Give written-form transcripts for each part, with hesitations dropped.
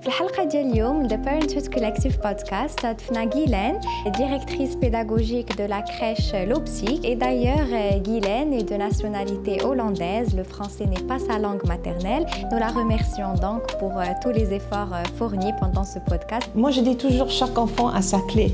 في الحلقة ديال اليوم The Parenthood Collective Podcast ضيفنا Guylaine, directrice pédagogique de la crèche Lopsy. Et d'ailleurs, Guylaine est de nationalité hollandaise. Le français n'est pas sa langue maternelle. Nous la remercions donc pour tous les efforts fournis pendant ce podcast. Moi, je dis toujours chaque enfant a sa clé.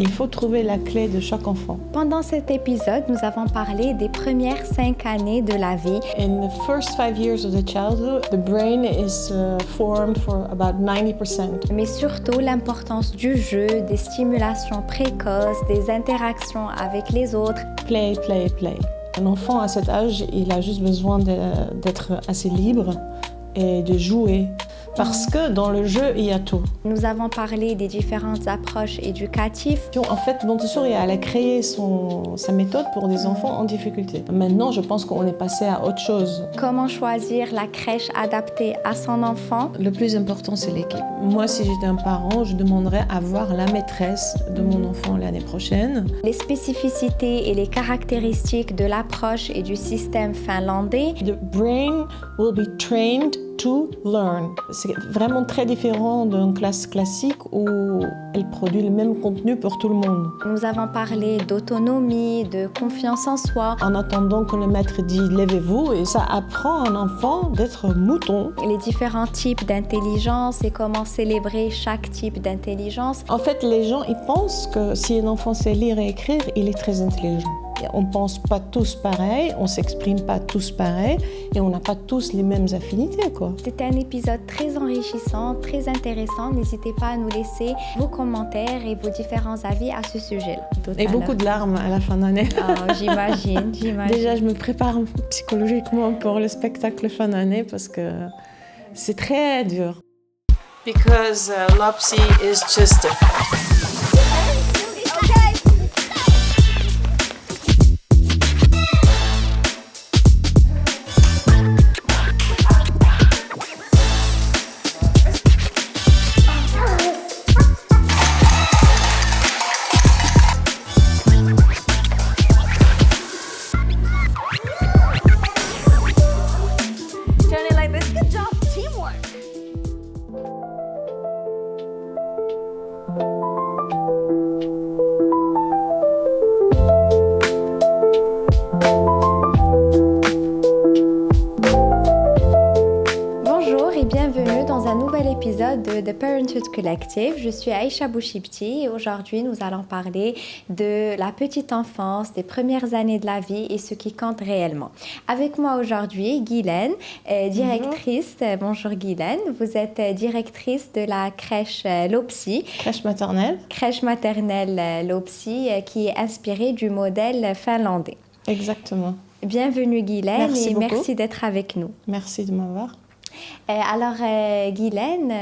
Il faut trouver la clé de chaque enfant. Pendant cet épisode, nous avons parlé des premières 5 années de la vie. In the first 5 years of the childhood, the brain is formed for about 90%. Mais surtout l'importance du jeu, des stimulations précoces, des interactions avec les autres. Play, play, play. Un enfant à cet âge, il a juste besoin d'être assez libre et de jouer. Parce que dans le jeu, il y a tout. Nous avons parlé des différentes approches éducatives. En fait, Montessori, elle a créé sa méthode pour des enfants en difficulté. Maintenant, je pense qu'on est passé à autre chose. Comment choisir la crèche adaptée à son enfant? Le plus important, c'est l'équipe. Moi, si j'étais un parent, je demanderais à voir la maîtresse de mon enfant l'année prochaine. Les spécificités et les caractéristiques de l'approche et du système finlandais. The brain will be trained to learn. C'est vraiment très différent d'une classe classique où elle produit le même contenu pour tout le monde. Nous avons parlé d'autonomie, de confiance en soi. En attendant que le maître dit « levez-vous », et ça apprend à un enfant d'être mouton. Les différents types d'intelligence et comment célébrer chaque type d'intelligence. En fait, les gens ils pensent que si un enfant sait lire et écrire, il est très intelligent. On ne pense pas tous pareil, on ne s'exprime pas tous pareil et on n'a pas tous les mêmes affinités, quoi. C'était un épisode très enrichissant, très intéressant. N'hésitez pas à nous laisser vos commentaires et vos différents avis à ce sujet-là. Et beaucoup de larmes à la fin d'année. Oh, j'imagine. Déjà, je me prépare psychologiquement pour le spectacle fin d'année parce que c'est très dur. Because Lopsy is just different. De The Parenthood Collective. Je suis Aïcha Bouchipti et aujourd'hui nous allons parler de la petite enfance, des premières années de la vie et ce qui compte réellement. Avec moi aujourd'hui, Guylaine, directrice. Bonjour Guylaine, vous êtes directrice de la crèche Lopsy. Crèche maternelle. Crèche maternelle Lopsy qui est inspirée du modèle finlandais. Exactement. Bienvenue Guylaine et beaucoup. Merci d'être avec nous. Merci de m'avoir. Alors, Guylaine,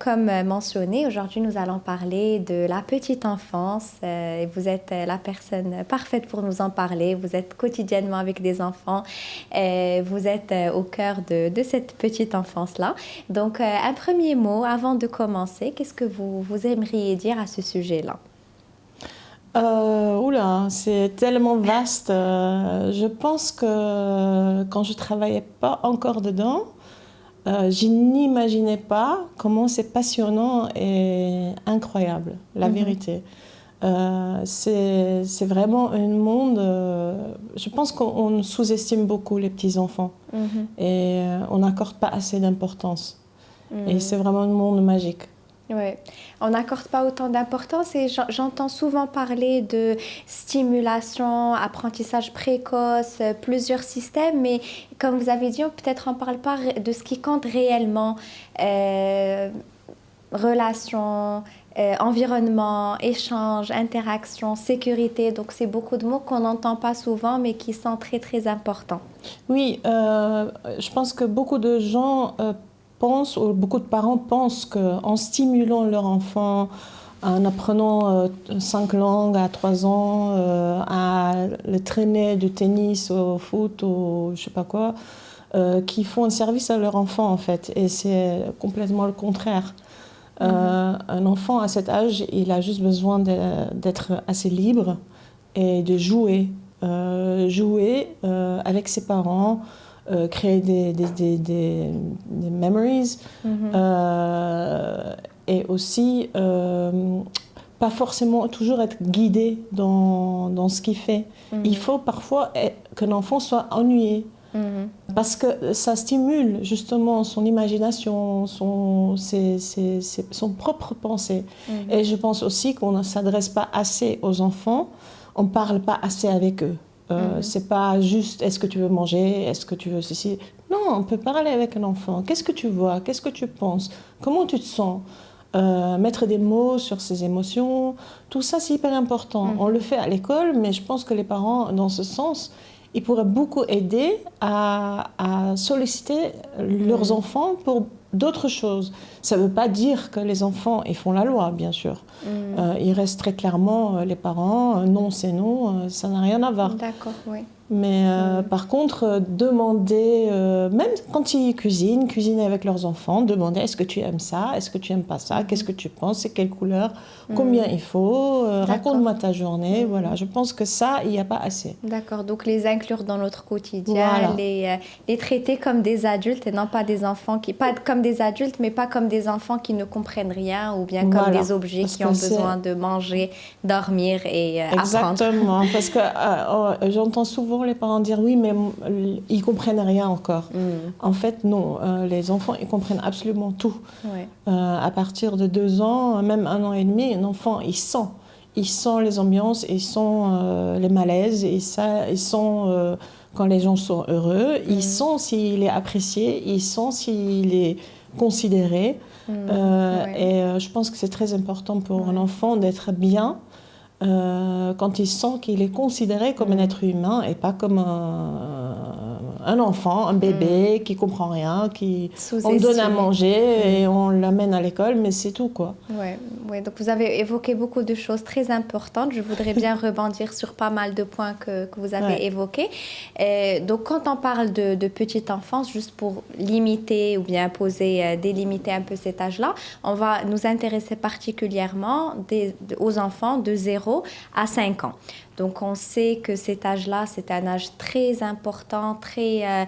comme mentionné, aujourd'hui nous allons parler de la petite enfance. Et vous êtes la personne parfaite pour nous en parler. Vous êtes quotidiennement avec des enfants. Vous êtes au cœur de cette petite enfance-là. Donc, un premier mot avant de commencer, qu'est-ce que vous aimeriez dire à ce sujet-là? C'est tellement vaste. Je pense que quand je ne travaillais pas encore dedans, je n'imaginais pas comment c'est passionnant et incroyable, la vérité. C'est vraiment un monde... je pense qu'on sous-estime beaucoup les petits-enfants et on n'accorde pas assez d'importance. Et c'est vraiment un monde magique. Oui, on n'accorde pas autant d'importance et j'entends souvent parler de stimulation, apprentissage précoce, plusieurs systèmes, mais comme vous avez dit, peut-être on ne parle pas de ce qui compte réellement, relations, environnement, échange, interaction, sécurité. Donc c'est beaucoup de mots qu'on n'entend pas souvent mais qui sont très très importants. Oui, je pense que beaucoup de gens... pensent, ou beaucoup de parents pensent qu'en stimulant leur enfant, en apprenant 5 langues à 3 ans, à le traîner du tennis au foot ou je sais pas quoi, qu'ils font un service à leur enfant en fait. Et c'est complètement le contraire. Un enfant à cet âge, il a juste besoin d'être assez libre et de jouer. Jouer avec ses parents, créer des memories. Et aussi, pas forcément toujours être guidé dans ce qu'il fait. Il faut parfois que l'enfant soit ennuyé. Parce que ça stimule justement son imagination, son propre pensée. Et je pense aussi qu'on ne s'adresse pas assez aux enfants, on ne parle pas assez avec eux. C'est pas juste est-ce que tu veux manger, est-ce que tu veux ceci. Non, on peut parler avec un enfant. Qu'est-ce que tu vois, qu'est-ce que tu penses, comment tu te sens, mettre des mots sur ses émotions, tout ça c'est hyper important. On le fait à l'école, mais je pense que les parents, dans ce sens, ils pourraient beaucoup aider à solliciter leurs enfants pour d'autres choses. Ça ne veut pas dire que les enfants ils font la loi, bien sûr. Il reste très clairement les parents, non c'est non, ça n'a rien à voir. D'accord, oui. Mais par contre, demander, même quand ils cuisiner avec leurs enfants, demander est-ce que tu aimes ça, est-ce que tu n'aimes pas ça, qu'est-ce que tu penses, c'est quelle couleur, combien il faut, raconte-moi ta journée, voilà. Je pense que ça, il n'y a pas assez. D'accord, donc les inclure dans notre quotidien, Voilà. les traiter comme des adultes et non pas des enfants pas comme des adultes, mais pas comme des enfants qui ne comprennent rien ou bien comme des objets qui ont besoin de manger, dormir et apprendre. Exactement, parce que j'entends souvent les parents dire oui, mais ils comprennent rien encore. En fait, non, les enfants, ils comprennent absolument tout. Ouais. À partir de 2 ans, même 1 an et demi, un enfant, il sent. Il sent les ambiances, il sent les malaises, il sent quand les gens sont heureux, il sent s'il est apprécié, il sent s'il est considéré. Et je pense que c'est très important pour un enfant d'être bien. Quand il sent qu'il est considéré comme un être humain et pas comme un enfant, un bébé qui comprend rien, on le donne à manger et on l'amène à l'école, mais c'est tout quoi. Ouais, donc vous avez évoqué beaucoup de choses très importantes. Je voudrais bien rebondir sur pas mal de points que vous avez évoqués. Donc quand on parle de petite enfance, juste pour limiter ou bien délimiter un peu cet âge-là, on va nous intéresser particulièrement aux enfants de 0 à 5 ans. Donc, on sait que cet âge-là, c'est un âge très important, très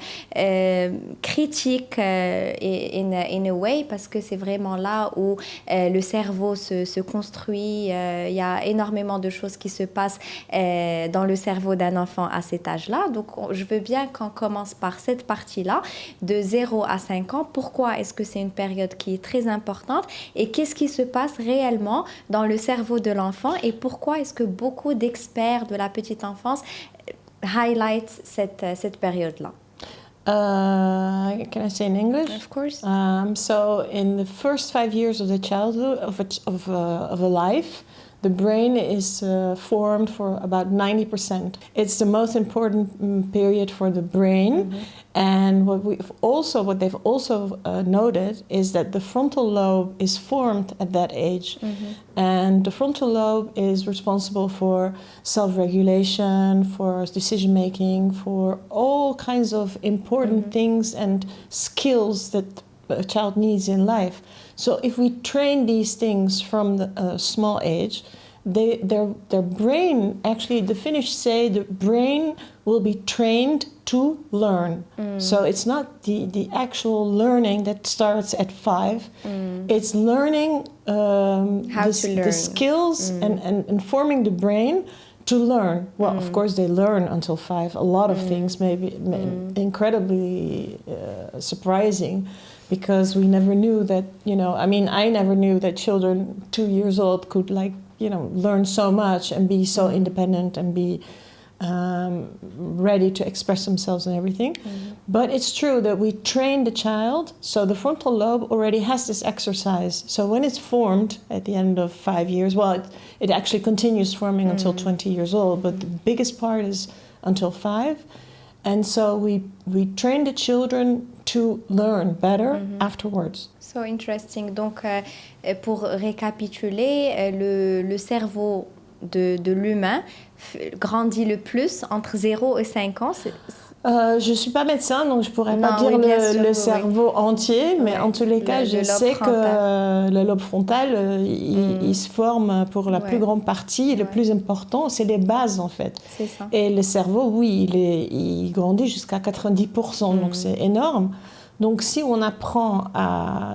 critique in a way, parce que c'est vraiment là où le cerveau se construit. Il y a énormément de choses qui se passent dans le cerveau d'un enfant à cet âge-là. Donc, je veux bien qu'on commence par cette partie-là, de 0 à 5 ans. Pourquoi est-ce que c'est une période qui est très importante et qu'est-ce qui se passe réellement dans le cerveau de l'enfant et pourquoi est-ce que beaucoup d'experts de la petite enfance highlight cette période-là. Can I say in English? Of course. So in the first 5 years of the childhood of a life, the brain is formed for about 90%. It's the most important period for the brain. And what they've also noted is that the frontal lobe is formed at that age. And the frontal lobe is responsible for self-regulation, for decision-making, for all kinds of important things and skills that a child needs in life. So if we train these things from a small age, their brain, actually the Finnish say the brain will be trained to learn. So it's not the actual learning that starts at 5. It's learning the skills and forming the brain to learn. Well, of course they learn until 5. A lot of things, maybe incredibly surprising. Because we never knew that, I never knew that children 2 years old could learn so much and be so independent and be ready to express themselves and everything. But it's true that we train the child, so the frontal lobe already has this exercise. So when it's formed at the end of 5 years, well, it actually continues forming until 20 years old, but the biggest part is until 5. And so we train the children to learn better afterwards. So interesting. Donc, pour récapituler, le cerveau de l'humain grandit le plus entre 0 et 5 ans. Je ne suis pas médecin, donc je ne pourrais pas Non, dire oui, bien sûr, le oui. cerveau entier, mais Ouais. en tous les cas, je Le lobe sais frontal. que le lobe frontal, il se forme pour la Ouais. plus grande partie. Le Ouais. plus important, c'est les bases, en fait. C'est ça. Et le cerveau, oui, il grandit jusqu'à 90%, donc c'est énorme. Donc si on apprend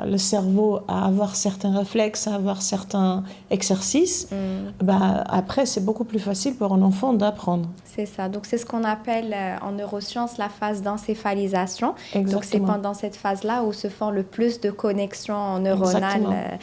le cerveau à avoir certains réflexes, à avoir certains exercices, bah, après c'est beaucoup plus facile pour un enfant d'apprendre. C'est ça. Donc, c'est ce qu'on appelle en neurosciences la phase d'encéphalisation. Donc, c'est Exactement. pendant cette phase-là où se font le plus de connexions neuronales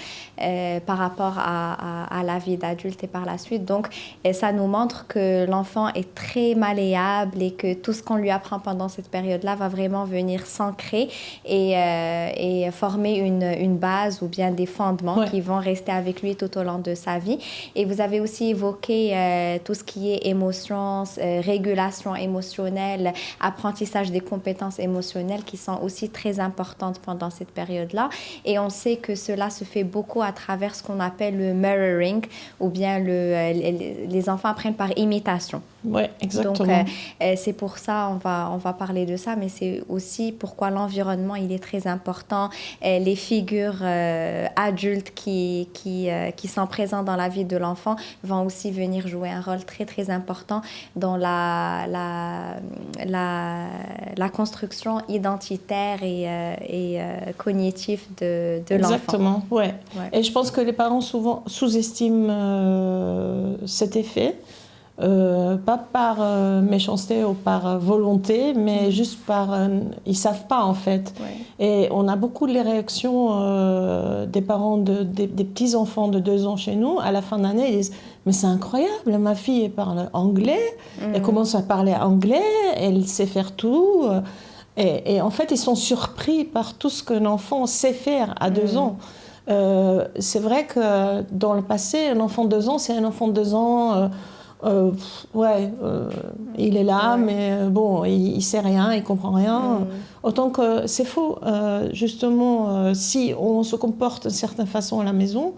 par rapport à la vie d'adulte et par la suite. Donc, ça nous montre que l'enfant est très malléable et que tout ce qu'on lui apprend pendant cette période-là va vraiment venir s'ancrer et former une base ou bien des fondements qui vont rester avec lui tout au long de sa vie. Et vous avez aussi évoqué tout ce qui est émotions, régulation émotionnelle, apprentissage des compétences émotionnelles qui sont aussi très importantes pendant cette période-là. Et on sait que cela se fait beaucoup à travers ce qu'on appelle le mirroring ou bien les enfants apprennent par imitation. Oui, exactement. Donc, c'est pour ça, on va parler de ça, mais c'est aussi pourquoi l'environnement, il est très important. Les figures adultes qui sont présentes dans la vie de l'enfant vont aussi venir jouer un rôle très, très important dans la construction identitaire et cognitive de l'enfant. Exactement, ouais. Et je pense que les parents souvent sous-estiment cet effet. Pas par méchanceté ou par volonté, mais juste par... ils ne savent pas, en fait. Ouais. Et on a beaucoup de les réactions des parents des petits-enfants de 2 ans chez nous. À la fin d'année, ils disent « Mais c'est incroyable, ma fille, elle parle anglais. Elle commence à parler anglais, elle sait faire tout. » Et en fait, ils sont surpris par tout ce qu'un enfant sait faire à 2 ans. C'est vrai que dans le passé, un enfant de 2 ans, c'est un enfant de 2 ans... il est là, mais bon, il sait rien, il comprend rien. Autant que c'est faux. Justement, si on se comporte d'une certaine façon à la maison,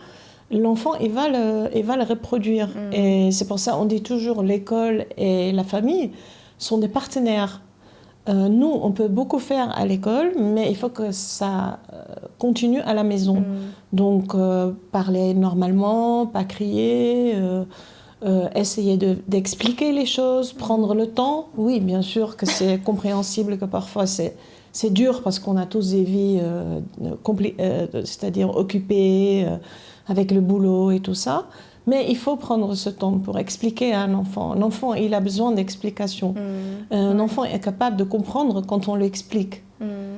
l'enfant, il va le reproduire. Et c'est pour ça qu'on dit toujours l'école et la famille sont des partenaires. Nous, on peut beaucoup faire à l'école, mais il faut que ça continue à la maison. Donc, parler normalement, pas crier... essayer d'expliquer les choses, prendre le temps. Oui, bien sûr que c'est compréhensible que parfois c'est dur parce qu'on a tous des vies c'est-à-dire occupées avec le boulot et tout ça. Mais il faut prendre ce temps pour expliquer à un enfant. L'enfant, il a besoin d'explications. Un enfant est capable de comprendre quand on lui explique.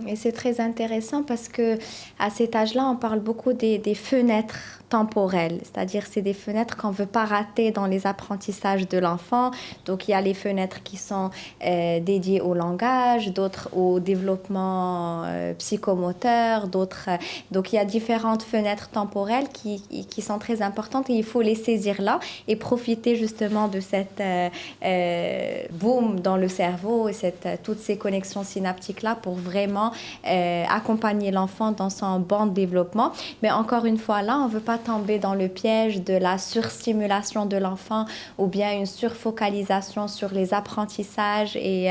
Et c'est très intéressant parce que à cet âge-là, on parle beaucoup des fenêtres temporelles, c'est-à-dire c'est des fenêtres qu'on ne veut pas rater dans les apprentissages de l'enfant. Donc il y a les fenêtres qui sont dédiées au langage, d'autres au développement psychomoteur, d'autres. Donc il y a différentes fenêtres temporelles qui sont très importantes et il faut les saisir là et profiter justement de cette boom dans le cerveau et toutes ces connexions synaptiques-là pour vraiment accompagner l'enfant dans son bon développement. Mais encore une fois, là, on ne veut pas tomber dans le piège de la surstimulation de l'enfant ou bien une surfocalisation sur les apprentissages et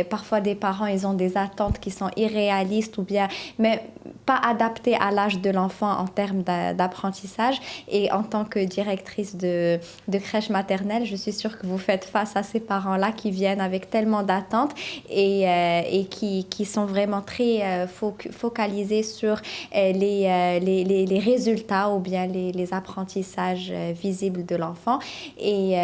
parfois des parents, ils ont des attentes qui sont irréalistes ou bien, mais pas adaptées à l'âge de l'enfant en termes d'apprentissage. Et en tant que directrice de crèche maternelle, je suis sûre que vous faites face à ces parents-là qui viennent avec tellement d'attentes et qui sont vraiment très focalisés sur les résultats ou bien les apprentissages visibles de l'enfant. Et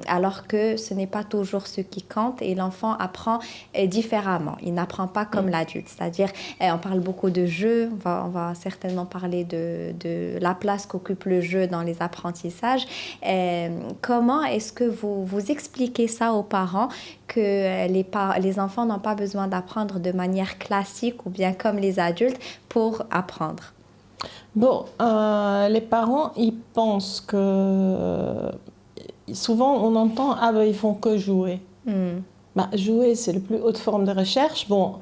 alors que ce n'est pas toujours ce qui compte et l'enfant apprend différemment. Il n'apprend pas comme l'adulte. C'est-à-dire, on parle beaucoup de jeu. On va certainement parler de la place qu'occupe le jeu dans les apprentissages. Comment est-ce que vous expliquez ça aux parents que les enfants n'ont pas besoin d'apprendre de manière classique ou bien comme les adultes pour apprendre? Bon, les parents, ils pensent que... Souvent, on entend « Ah ben, ils font que jouer ». Bah, jouer, c'est la plus haute forme de recherche. Bon,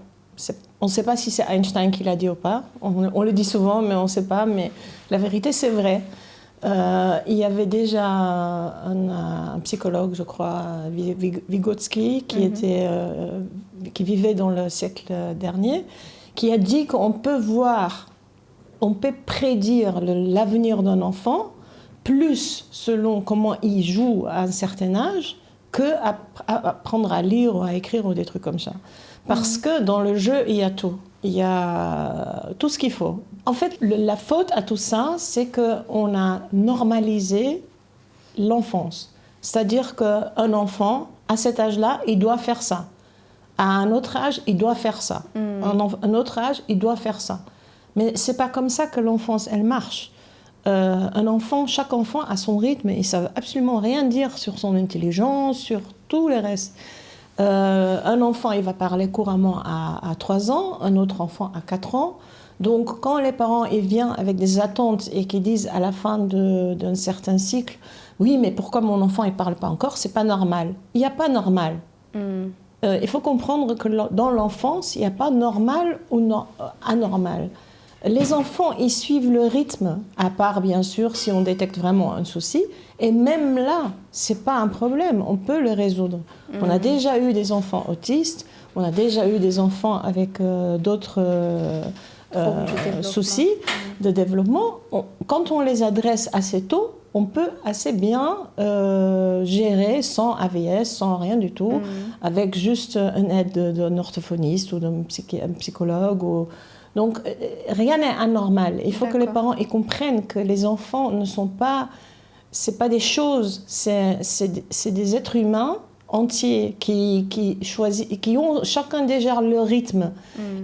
on ne sait pas si c'est Einstein qui l'a dit ou pas. On le dit souvent, mais on ne sait pas. Mais la vérité, c'est vrai. Il y avait déjà un psychologue, je crois, Vygotsky, qui vivait dans le siècle dernier, qui a dit qu'on peut prédire l'avenir d'un enfant plus selon comment il joue à un certain âge que apprendre à lire ou à écrire ou des trucs comme ça. Parce que dans le jeu, il y a tout. Il y a tout ce qu'il faut. En fait, la faute à tout ça, c'est qu'on a normalisé l'enfance. C'est-à-dire qu'un enfant, à cet âge-là, il doit faire ça. À un autre âge, il doit faire ça. Un autre âge, il doit faire ça. Mais ce n'est pas comme ça que l'enfance, elle marche. Chaque enfant a son rythme et ça ne veut absolument rien dire sur son intelligence, sur tout le reste. Un enfant, il va parler couramment à 3 ans, un autre enfant à 4 ans. Donc, quand les parents ils viennent avec des attentes et qu'ils disent à la fin d'un certain cycle, oui, mais pourquoi mon enfant ne parle pas encore, c'est pas normal. Il n'y a pas normal. Il faut comprendre que dans l'enfance, il n'y a pas normal ou anormal. Les enfants, ils suivent le rythme, à part bien sûr si on détecte vraiment un souci. Et même là, c'est pas un problème, on peut le résoudre. On a déjà eu des enfants autistes, on a déjà eu des enfants avec d'autres soucis de développement. Quand on les adresse assez tôt, on peut assez bien gérer sans AVS, sans rien du tout, avec juste une aide d'un orthophoniste ou d'un psychologue. Donc, rien n'est anormal. Il faut que les parents ils comprennent que les enfants ne sont pas... C'est pas des choses, c'est des êtres humains entiers qui ont chacun déjà leur rythme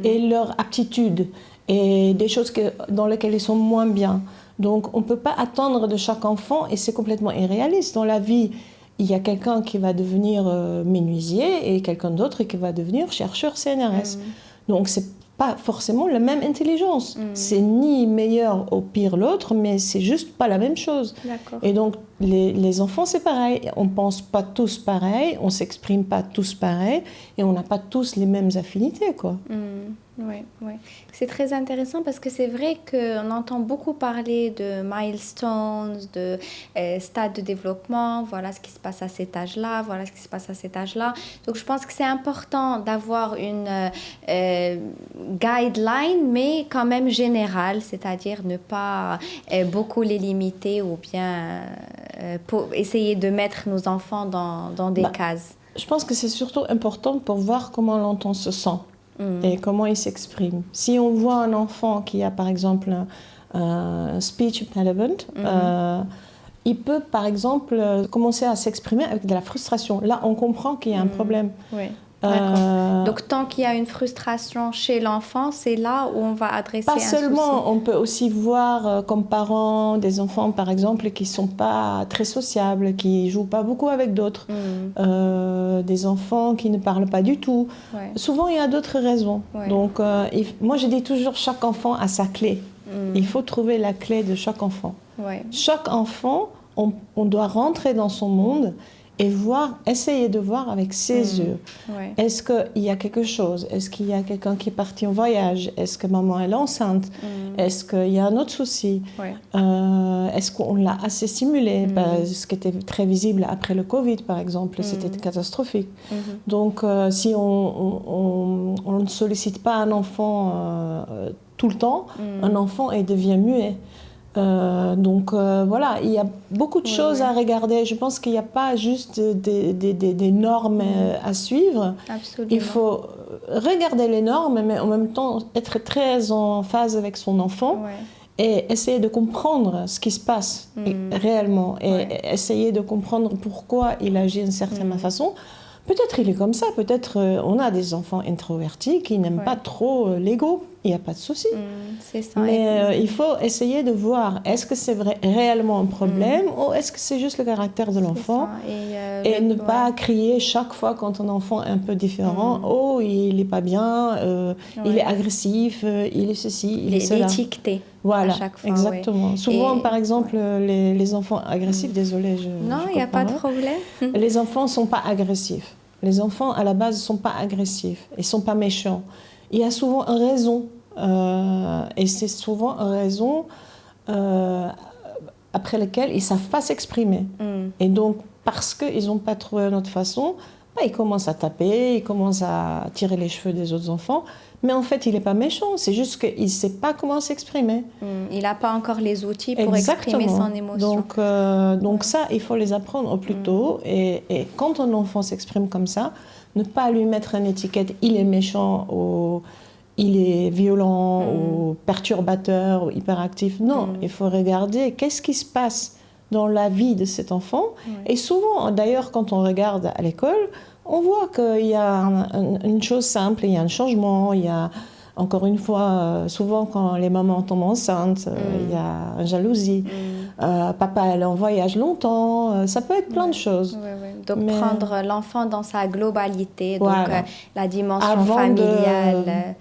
et leur aptitude et des choses dans lesquelles ils sont moins bien. Donc, on ne peut pas attendre de chaque enfant et c'est complètement irréaliste. Dans la vie, il y a quelqu'un qui va devenir menuisier et quelqu'un d'autre qui va devenir chercheur CNRS. Donc, c'est pas forcément la même intelligence. C'est ni meilleur ou pire l'autre, mais c'est juste pas la même chose. Et donc, les enfants, c'est pareil. On pense pas tous pareil, on s'exprime pas tous pareil, et on n'a pas tous les mêmes affinités, quoi. Oui, oui. C'est très intéressant parce que c'est vrai qu'on entend beaucoup parler de milestones, de stades de développement, voilà ce qui se passe à cet âge-là, voilà ce qui se passe à cet âge-là. Donc je pense que c'est important d'avoir une guideline, mais quand même générale, c'est-à-dire ne pas beaucoup les limiter ou bien pour essayer de mettre nos enfants dans des cases. Je pense que c'est surtout important pour voir comment l'enfant se sent. Et comment il s'exprime. Si on voit un enfant qui a par exemple un speech impediment, il peut par exemple commencer à s'exprimer avec de la frustration. Là, on comprend qu'il y a un problème. Oui. D'accord. Donc, tant qu'il y a une frustration chez l'enfant, c'est là où on va adresser un souci. Pas seulement, on peut aussi voir comme parents des enfants, par exemple, qui ne sont pas très sociables, qui ne jouent pas beaucoup avec d'autres, des enfants qui ne parlent pas du tout. Souvent, il y a d'autres raisons. Donc, moi, je dis toujours, chaque enfant a sa clé. Il faut trouver la clé de chaque enfant. Chaque enfant, on doit rentrer dans son monde et essayer de voir avec ses yeux. Est-ce qu'il y a quelque chose? Est-ce qu'il y a quelqu'un qui est parti en voyage? Est-ce que maman est enceinte? Est-ce qu'il y a un autre souci? Est-ce qu'on l'a assez stimulé? Ce qui était très visible après le Covid, par exemple, c'était catastrophique. Donc, si on ne sollicite pas un enfant tout le temps, un enfant il devient muet. Voilà, il y a beaucoup de choses à regarder. Je pense qu'il n'y a pas juste des normes à suivre. Absolument. Il faut regarder les normes, mais en même temps être très en phase avec son enfant et essayer de comprendre ce qui se passe réellement et essayer de comprendre pourquoi il agit d'une certaine façon. Peut-être il est comme ça, peut-être on a des enfants introvertis qui n'aiment pas trop l'ego, il n'y a pas de souci. C'est ça. Mais il faut essayer de voir, est-ce que c'est réellement un problème ou est-ce que c'est juste le caractère de l'enfant et ne pas crier chaque fois quand un enfant est un peu différent, oh il n'est pas bien, il est agressif, il est ceci, il est cela. L'étiqueter. Voilà, à chaque fois, exactement. Souvent, par exemple, les enfants agressifs, désolée, non, il n'y a pas de problème. Les enfants ne sont pas agressifs. Les enfants, à la base, ne sont pas agressifs. Ils ne sont pas méchants. Il y a souvent une raison. Et c'est souvent une raison après lesquels ils ne savent pas s'exprimer. Et donc, parce qu'ils n'ont pas trouvé une autre façon, ils commencent à taper, ils commencent à tirer les cheveux des autres enfants. Mais en fait, il n'est pas méchant, c'est juste qu'il ne sait pas comment s'exprimer. Il n'a pas encore les outils pour exprimer son émotion. Donc ça, il faut les apprendre au plus tôt. Et quand un enfant s'exprime comme ça, ne pas lui mettre une étiquette « il est méchant » ou « il est violent » ou « perturbateur » ou « hyperactif ». Non, il faut regarder qu'est-ce qui se passe dans la vie de cet enfant. Et souvent, d'ailleurs, quand on regarde à l'école, on voit qu'il y a une chose simple, il y a un changement, il y a, encore une fois, souvent quand les mamans tombent enceintes, il y a une jalousie. Papa, elle est en voyage longtemps, ça peut être plein de choses. Donc, prendre l'enfant dans sa globalité, voilà. donc la dimension familiale.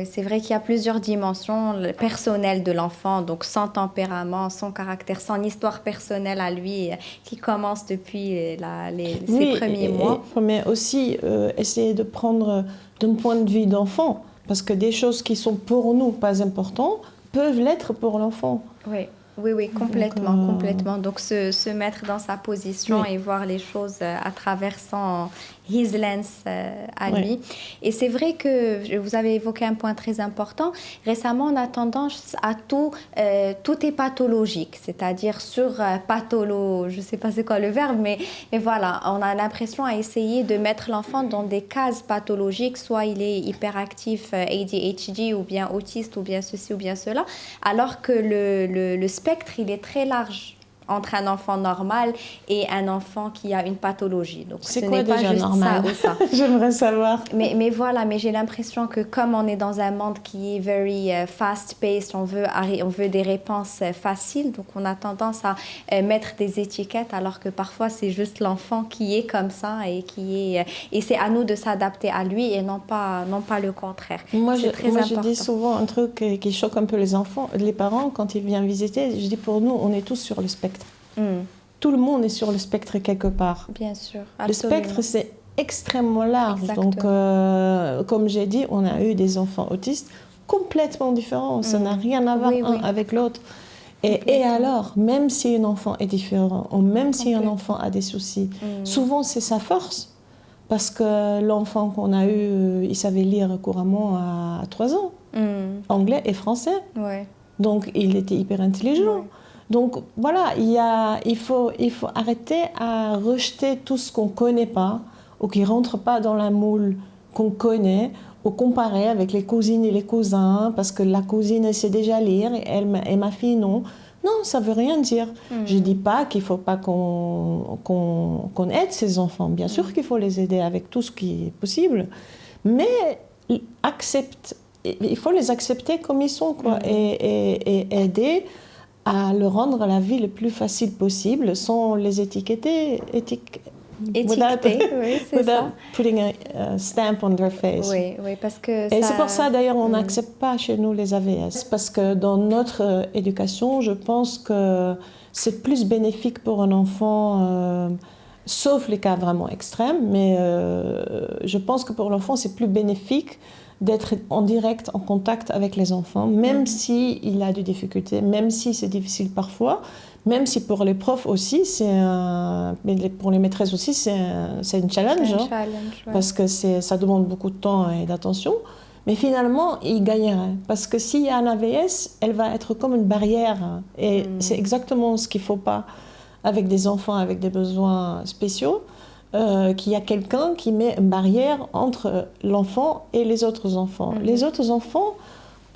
C'est vrai qu'il y a plusieurs dimensions personnelles de l'enfant, donc son tempérament, son caractère, son histoire personnelle à lui, qui commence depuis ses premiers mois. Mais aussi, essayer de prendre d'un point de vue d'enfant, parce que des choses qui sont pour nous pas importantes peuvent l'être pour l'enfant. Oui, complètement. Donc, se mettre dans sa position et voir les choses à travers his lens à lui. Et c'est vrai que vous avez évoqué un point très important. Récemment, on a tendance à tout est pathologique, c'est-à-dire je ne sais pas c'est quoi le verbe, mais voilà, on a l'impression à essayer de mettre l'enfant dans des cases pathologiques, soit il est hyperactif, ADHD, ou bien autiste, ou bien ceci, ou bien cela, alors que le spectre, il est très large entre un enfant normal et un enfant qui a une pathologie. Donc, c'est quoi déjà normal? Ça. J'aimerais savoir. Mais voilà, mais j'ai l'impression que comme on est dans un monde qui est very fast-paced, on veut des réponses faciles, donc on a tendance à mettre des étiquettes, alors que parfois c'est juste l'enfant qui est comme ça et c'est à nous de s'adapter à lui et non pas le contraire. Moi, je dis souvent un truc qui choque un peu les parents quand ils viennent visiter. Je dis, pour nous, on est tous sur le spectre. Tout le monde est sur le spectre quelque part. Bien sûr, absolument. Le spectre, c'est extrêmement large. Exactement. Donc, comme j'ai dit, on a eu des enfants autistes complètement différents. Ça n'a rien à voir avec l'autre. Et alors, même si un enfant est différent, ou même si un enfant a des soucis, souvent c'est sa force. Parce que l'enfant qu'on a eu, il savait lire couramment à 3 ans, anglais et français. Donc, il était hyper intelligent. Donc voilà, il faut arrêter à rejeter tout ce qu'on ne connaît pas ou qui ne rentre pas dans la moule qu'on connaît, ou comparer avec les cousines et les cousins, parce que la cousine elle sait déjà lire et ma fille non. Non, ça ne veut rien dire. Je ne dis pas qu'il ne faut pas qu'on aide ces enfants. Bien sûr qu'il faut les aider avec tout ce qui est possible, mais il faut les accepter comme ils sont, quoi, et aider à leur rendre la vie le plus facile possible sans les étiqueter, without putting a stamp on their face. Oui, parce que et c'est pour ça d'ailleurs on n'accepte pas chez nous les AVS, parce que dans notre éducation, je pense que c'est plus bénéfique pour un enfant, sauf les cas vraiment extrêmes, mais je pense que pour l'enfant c'est plus bénéfique d'être en direct, en contact avec les enfants, même s'il a des difficultés, même si c'est difficile parfois, même si pour les profs aussi, mais pour les maîtresses aussi, c'est un challenge. Parce que ça demande beaucoup de temps et d'attention. Mais finalement, il gagnerait. Parce que s'il y a un AVS, elle va être comme une barrière. Et c'est exactement ce qu'il ne faut pas avec des enfants avec des besoins spéciaux. Qu'il y a quelqu'un qui met une barrière entre l'enfant et les autres enfants. Les autres enfants,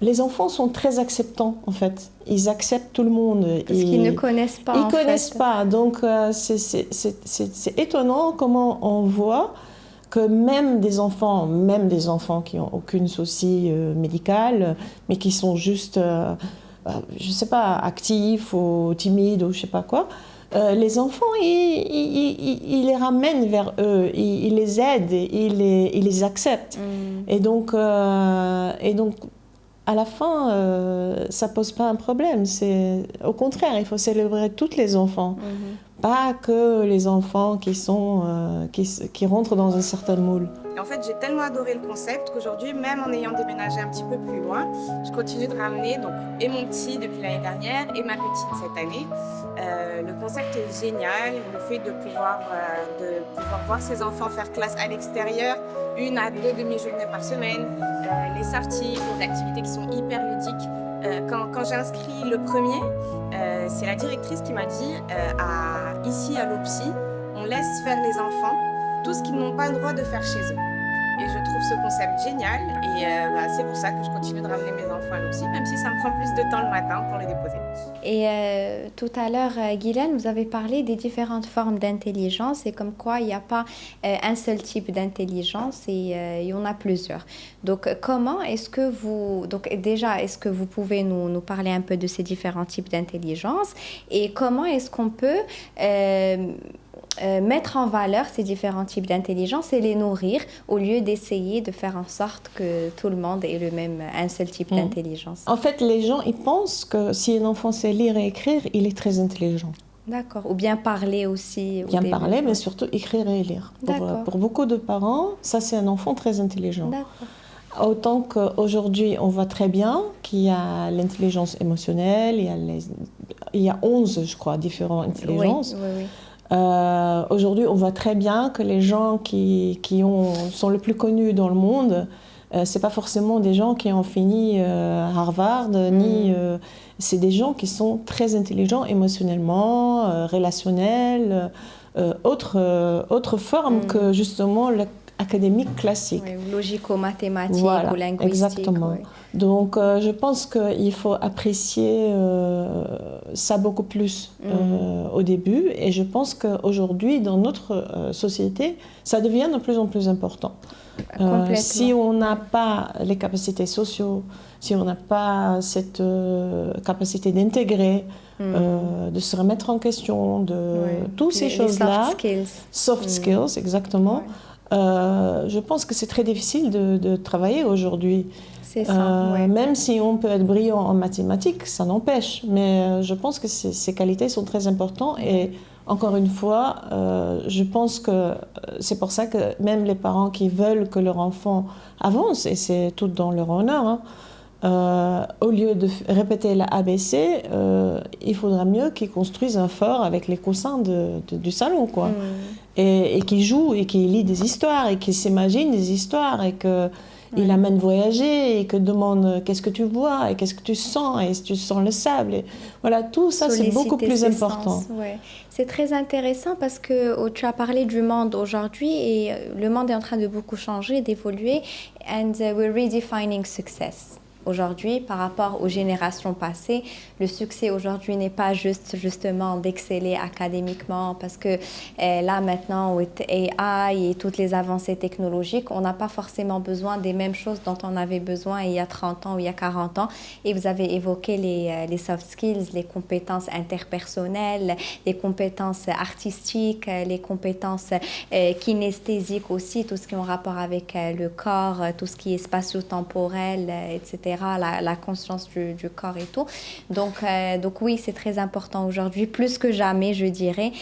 les enfants sont très acceptants, en fait. Ils acceptent tout le monde. Parce qu'ils ne connaissent pas, Ils ne connaissent pas. Donc, c'est étonnant comment on voit que même des enfants qui n'ont aucun souci médical, mais qui sont juste, je ne sais pas, actifs ou timides ou je ne sais pas quoi, les enfants, ils les ramènent vers eux, ils les aident, ils les acceptent. Et donc, à la fin, ça ne pose pas un problème. Au contraire, il faut célébrer tous les enfants. pas que les enfants qui rentrent dans un certain moule. Et en fait, j'ai tellement adoré le concept qu'aujourd'hui, même en ayant déménagé un petit peu plus loin, je continue de ramener donc, et mon petit depuis l'année dernière et ma petite cette année. Le concept est génial, le fait de pouvoir voir ses enfants faire classe à l'extérieur, 1 à 2 demi-journées par semaine, les sorties, les activités qui sont hyper ludiques. Quand j'ai inscrit le premier, c'est la directrice qui m'a dit ici à l'OPSI, on laisse faire les enfants tout ce qu'ils n'ont pas le droit de faire chez eux. Et je trouve ce concept génial et c'est pour ça que je continue de ramener mes enfants à l'OPSI, même si ça me prend plus de temps le matin pour les déposer. Et tout à l'heure, Guylaine, vous avez parlé des différentes formes d'intelligence et comme quoi il n'y a pas un seul type d'intelligence et il y en a plusieurs. Donc, comment est-ce que vous... Donc, déjà, est-ce que vous pouvez nous parler un peu de ces différents types d'intelligence et comment est-ce qu'on peut... mettre en valeur ces différents types d'intelligence et les nourrir au lieu d'essayer de faire en sorte que tout le monde ait un seul type d'intelligence. En fait, les gens ils pensent que si un enfant sait lire et écrire, il est très intelligent. D'accord. Ou bien parler aussi. Bien parler, mais surtout écrire et lire. Pour beaucoup de parents, ça c'est un enfant très intelligent. D'accord. Autant qu'aujourd'hui, on voit très bien qu'il y a l'intelligence émotionnelle, il y a 11, je crois, différentes intelligences. Oui. Aujourd'hui, on voit très bien que les gens qui sont les plus connus dans le monde, c'est pas forcément des gens qui ont fini Harvard, ni c'est des gens qui sont très intelligents émotionnellement, relationnels, autre forme que justement l'académique classique. Oui, logico-mathématique voilà, ou linguistique. Exactement. Oui. Donc, je pense qu'il faut apprécier ça beaucoup plus au début. Et je pense qu'aujourd'hui, dans notre société, ça devient de plus en plus important. Si on n'a pas les capacités sociales, si on n'a pas cette capacité d'intégrer, de se remettre en question, toutes ces choses-là, soft skills, exactement, je pense que c'est très difficile de travailler aujourd'hui. C'est ça, Même si on peut être brillant en mathématiques, ça n'empêche. Mais je pense que ces qualités sont très importantes. Et encore une fois, je pense que c'est pour ça que même les parents qui veulent que leur enfant avance, et c'est tout dans leur honneur, au lieu de répéter la ABC, il faudra mieux qu'ils construisent un fort avec les coussins du salon, quoi. Et qu'ils jouent, et qu'ils lisent des histoires, et qu'ils s'imaginent des histoires, et que il amène voyager et que demande qu'est-ce que tu vois et qu'est-ce que tu sens et si tu sens le sable. Et voilà, tout ça, c'est beaucoup plus important. C'est très intéressant parce que tu as parlé du monde aujourd'hui et le monde est en train de beaucoup changer, d'évoluer. And we're redefining success. Aujourd'hui, par rapport aux générations passées, le succès aujourd'hui n'est pas justement d'exceller académiquement parce que là maintenant, avec AI et toutes les avancées technologiques, on n'a pas forcément besoin des mêmes choses dont on avait besoin il y a 30 ans ou il y a 40 ans. Et vous avez évoqué les soft skills, les compétences interpersonnelles, les compétences artistiques, les compétences kinesthésiques aussi, tout ce qui est en rapport avec le corps, tout ce qui est spatio-temporel, etc. La conscience du corps et tout. Donc oui, c'est très important aujourd'hui, plus que jamais, je dirais,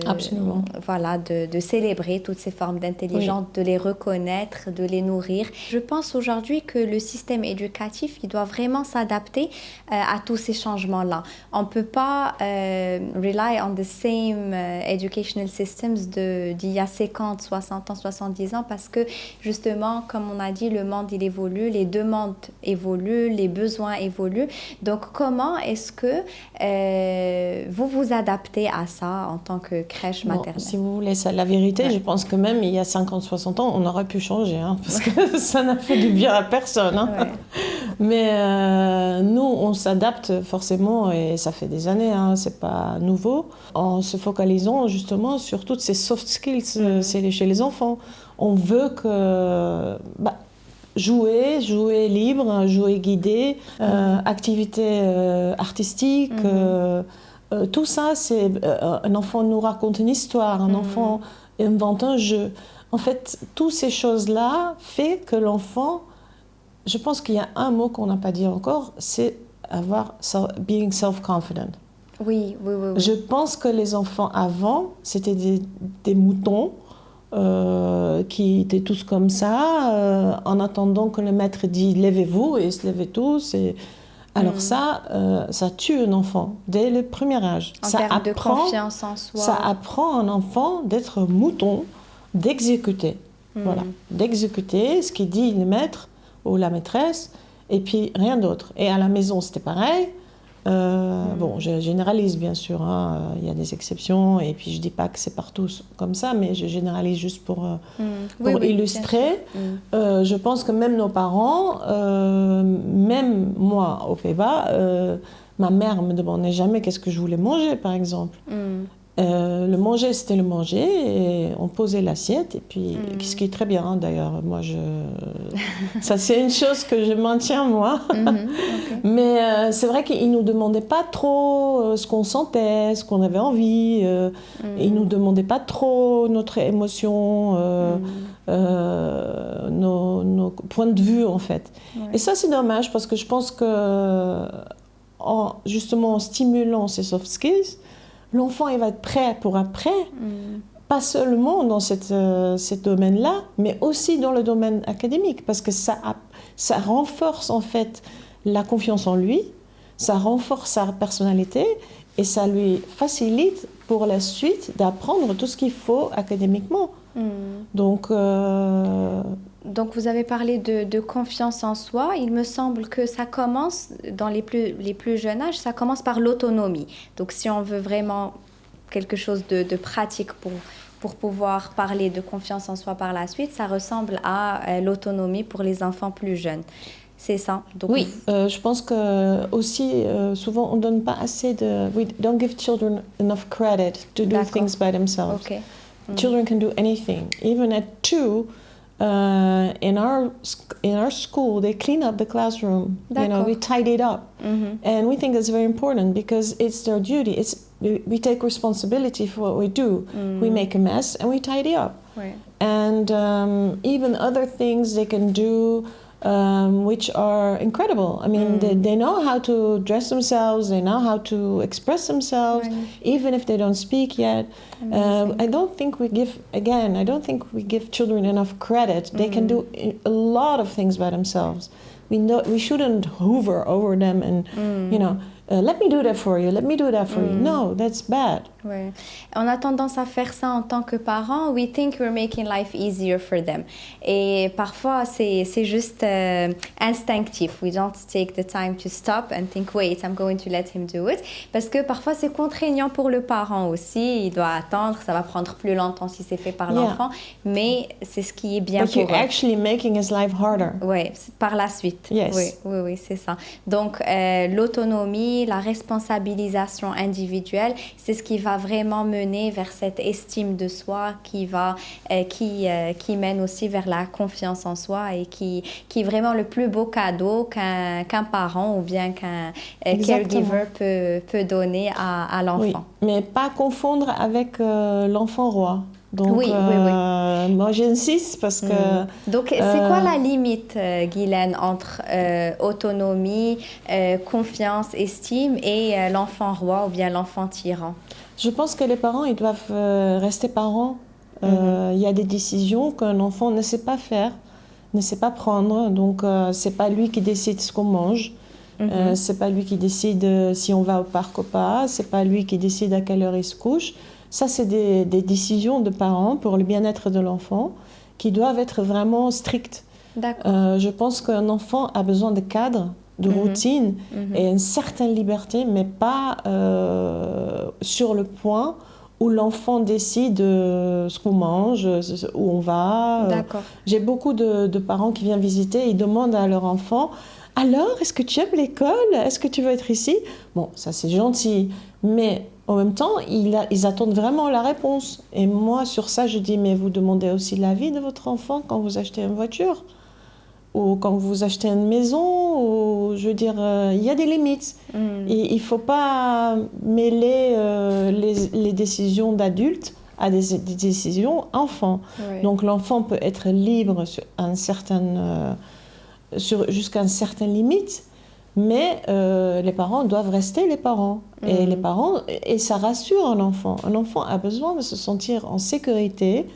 Absolument. Voilà, de célébrer toutes ces formes d'intelligence, de les reconnaître, de les nourrir. Je pense aujourd'hui que le système éducatif, il doit vraiment s'adapter à tous ces changements-là. On ne peut pas rely on the same educational systems d'il y a 50, 60 ans, 70 ans parce que justement, comme on a dit, le monde, il évolue, les demandes évoluent, les besoins évoluent. Donc, comment est-ce que vous vous adaptez à ça en tant que crèche maternelle? Si vous voulez ça, la vérité, je pense que même il y a 50, 60 ans, on aurait pu changer, parce que ça n'a fait du bien à personne. Mais nous, on s'adapte forcément, et ça fait des années, c'est pas nouveau, en se focalisant justement sur toutes ces soft skills chez les enfants. On veut que... jouer libre, jouer guidé, activité artistique, tout ça, c'est un enfant nous raconte une histoire, un enfant invente un jeu. En fait, toutes ces choses-là fait que l'enfant, je pense qu'il y a un mot qu'on n'a pas dit encore, c'est being self-confident. Oui, oui, oui. Je pense que les enfants avant, c'était des moutons qui étaient tous comme ça, en attendant que le maître dit « levez-vous » et ils se levaient tous. Alors ça tue un enfant dès le premier âge. En termes de confiance en soi. Ça apprend un enfant d'être mouton, d'exécuter. Voilà, d'exécuter ce qu'il dit le maître ou la maîtresse, et puis rien d'autre. Et à la maison, c'était pareil. Bon, je généralise bien sûr, hein. Il y a des exceptions, et puis je dis pas que c'est partout comme ça, mais je généralise juste pour illustrer. Je pense que même nos parents, même moi aux Pays-Bas, ma mère me demandait jamais qu'est-ce que je voulais manger, par exemple. Le manger, c'était le manger, et on posait l'assiette, et puis, ce qui est très bien, hein, d'ailleurs, moi, ça c'est une chose que je maintiens, moi. Okay. Mais c'est vrai qu'ils ne nous demandaient pas trop ce qu'on sentait, ce qu'on avait envie, ils ne nous demandaient pas trop notre émotion, nos points de vue, en fait. Ouais. Et ça, c'est dommage, parce que je pense que, justement, en stimulant ces soft skills, l'enfant, il va être prêt pour après, pas seulement dans ce domaine-là, mais aussi dans le domaine académique, parce que ça renforce en fait la confiance en lui, ça renforce sa personnalité, et ça lui facilite pour la suite d'apprendre tout ce qu'il faut académiquement. Donc vous avez parlé de confiance en soi. Il me semble que ça commence, dans les plus jeunes âges, ça commence par l'autonomie. Donc si on veut vraiment quelque chose de pratique pour pouvoir parler de confiance en soi par la suite, ça ressemble à l'autonomie pour les enfants plus jeunes. C'est ça. Donc, oui, je pense que aussi, souvent, on ne donne pas assez de... We don't give children enough credit to do things by themselves. Okay. Children can do anything. Even at 2, in our school, they clean up the classroom. You know, we tidy it up. And we think that's very important because it's their duty. We take responsibility for what we do. We make a mess and we tidy up. Right. And even other things they can do which are incredible. I mean, they know how to dress themselves, they know how to express themselves, even if they don't speak yet. I don't think we give children enough credit. They can do a lot of things by themselves. We shouldn't hover over them and, you know, let me do that for you, let me do that for you. No, that's bad. Ouais. On a tendance à faire ça en tant que parents. We think we're making life easier for them. Et parfois, c'est juste instinctif. We don't take the time to stop and think, wait, I'm going to let him do it. Parce que parfois, c'est contraignant pour le parent aussi. Il doit attendre, ça va prendre plus longtemps si c'est fait par l'enfant. Mais c'est ce qui est bien But pour eux. But you're actually making his life harder. Oui, par la suite. Yes. Oui, c'est ça. Donc, l'autonomie, la responsabilisation individuelle, c'est ce qui va vraiment mener vers cette estime de soi qui mène aussi vers la confiance en soi et qui est vraiment le plus beau cadeau qu'un parent ou bien qu'un caregiver peut donner à l'enfant. Oui, mais pas confondre avec l'enfant roi. Donc, oui. moi j'insiste parce que... Donc, c'est quoi la limite, Guylaine, entre autonomie, confiance, estime et l'enfant roi ou bien l'enfant tyran? Je pense que les parents, ils doivent rester parents. Il y a des décisions qu'un enfant ne sait pas faire, ne sait pas prendre. Donc, c'est pas lui qui décide ce qu'on mange. C'est pas lui qui décide si on va au parc ou pas. C'est pas lui qui décide à quelle heure il se couche. Ça, c'est des décisions de parents pour le bien-être de l'enfant qui doivent être vraiment strictes. D'accord. Je pense qu'un enfant a besoin de cadre, de routine et une certaine liberté, mais pas sur le point où l'enfant décide ce qu'on mange, où on va. D'accord. J'ai beaucoup de parents qui viennent visiter, ils demandent à leur enfant « Alors, est-ce que tu aimes l'école? Est-ce que tu veux être ici ?» Bon, ça c'est gentil, mais en même temps, ils attendent vraiment la réponse. Et moi, sur ça, je dis « Mais vous demandez aussi l'avis de votre enfant quand vous achetez une voiture ? Ou quand vous achetez une maison, ou, je veux dire, il y a des limites. Et il ne faut pas mêler les décisions d'adultes à des décisions enfants. Oui. Donc l'enfant peut être libre jusqu'à une certaine limite, mais les parents doivent rester les parents. Et ça rassure un enfant. Un enfant a besoin de se sentir en sécurité,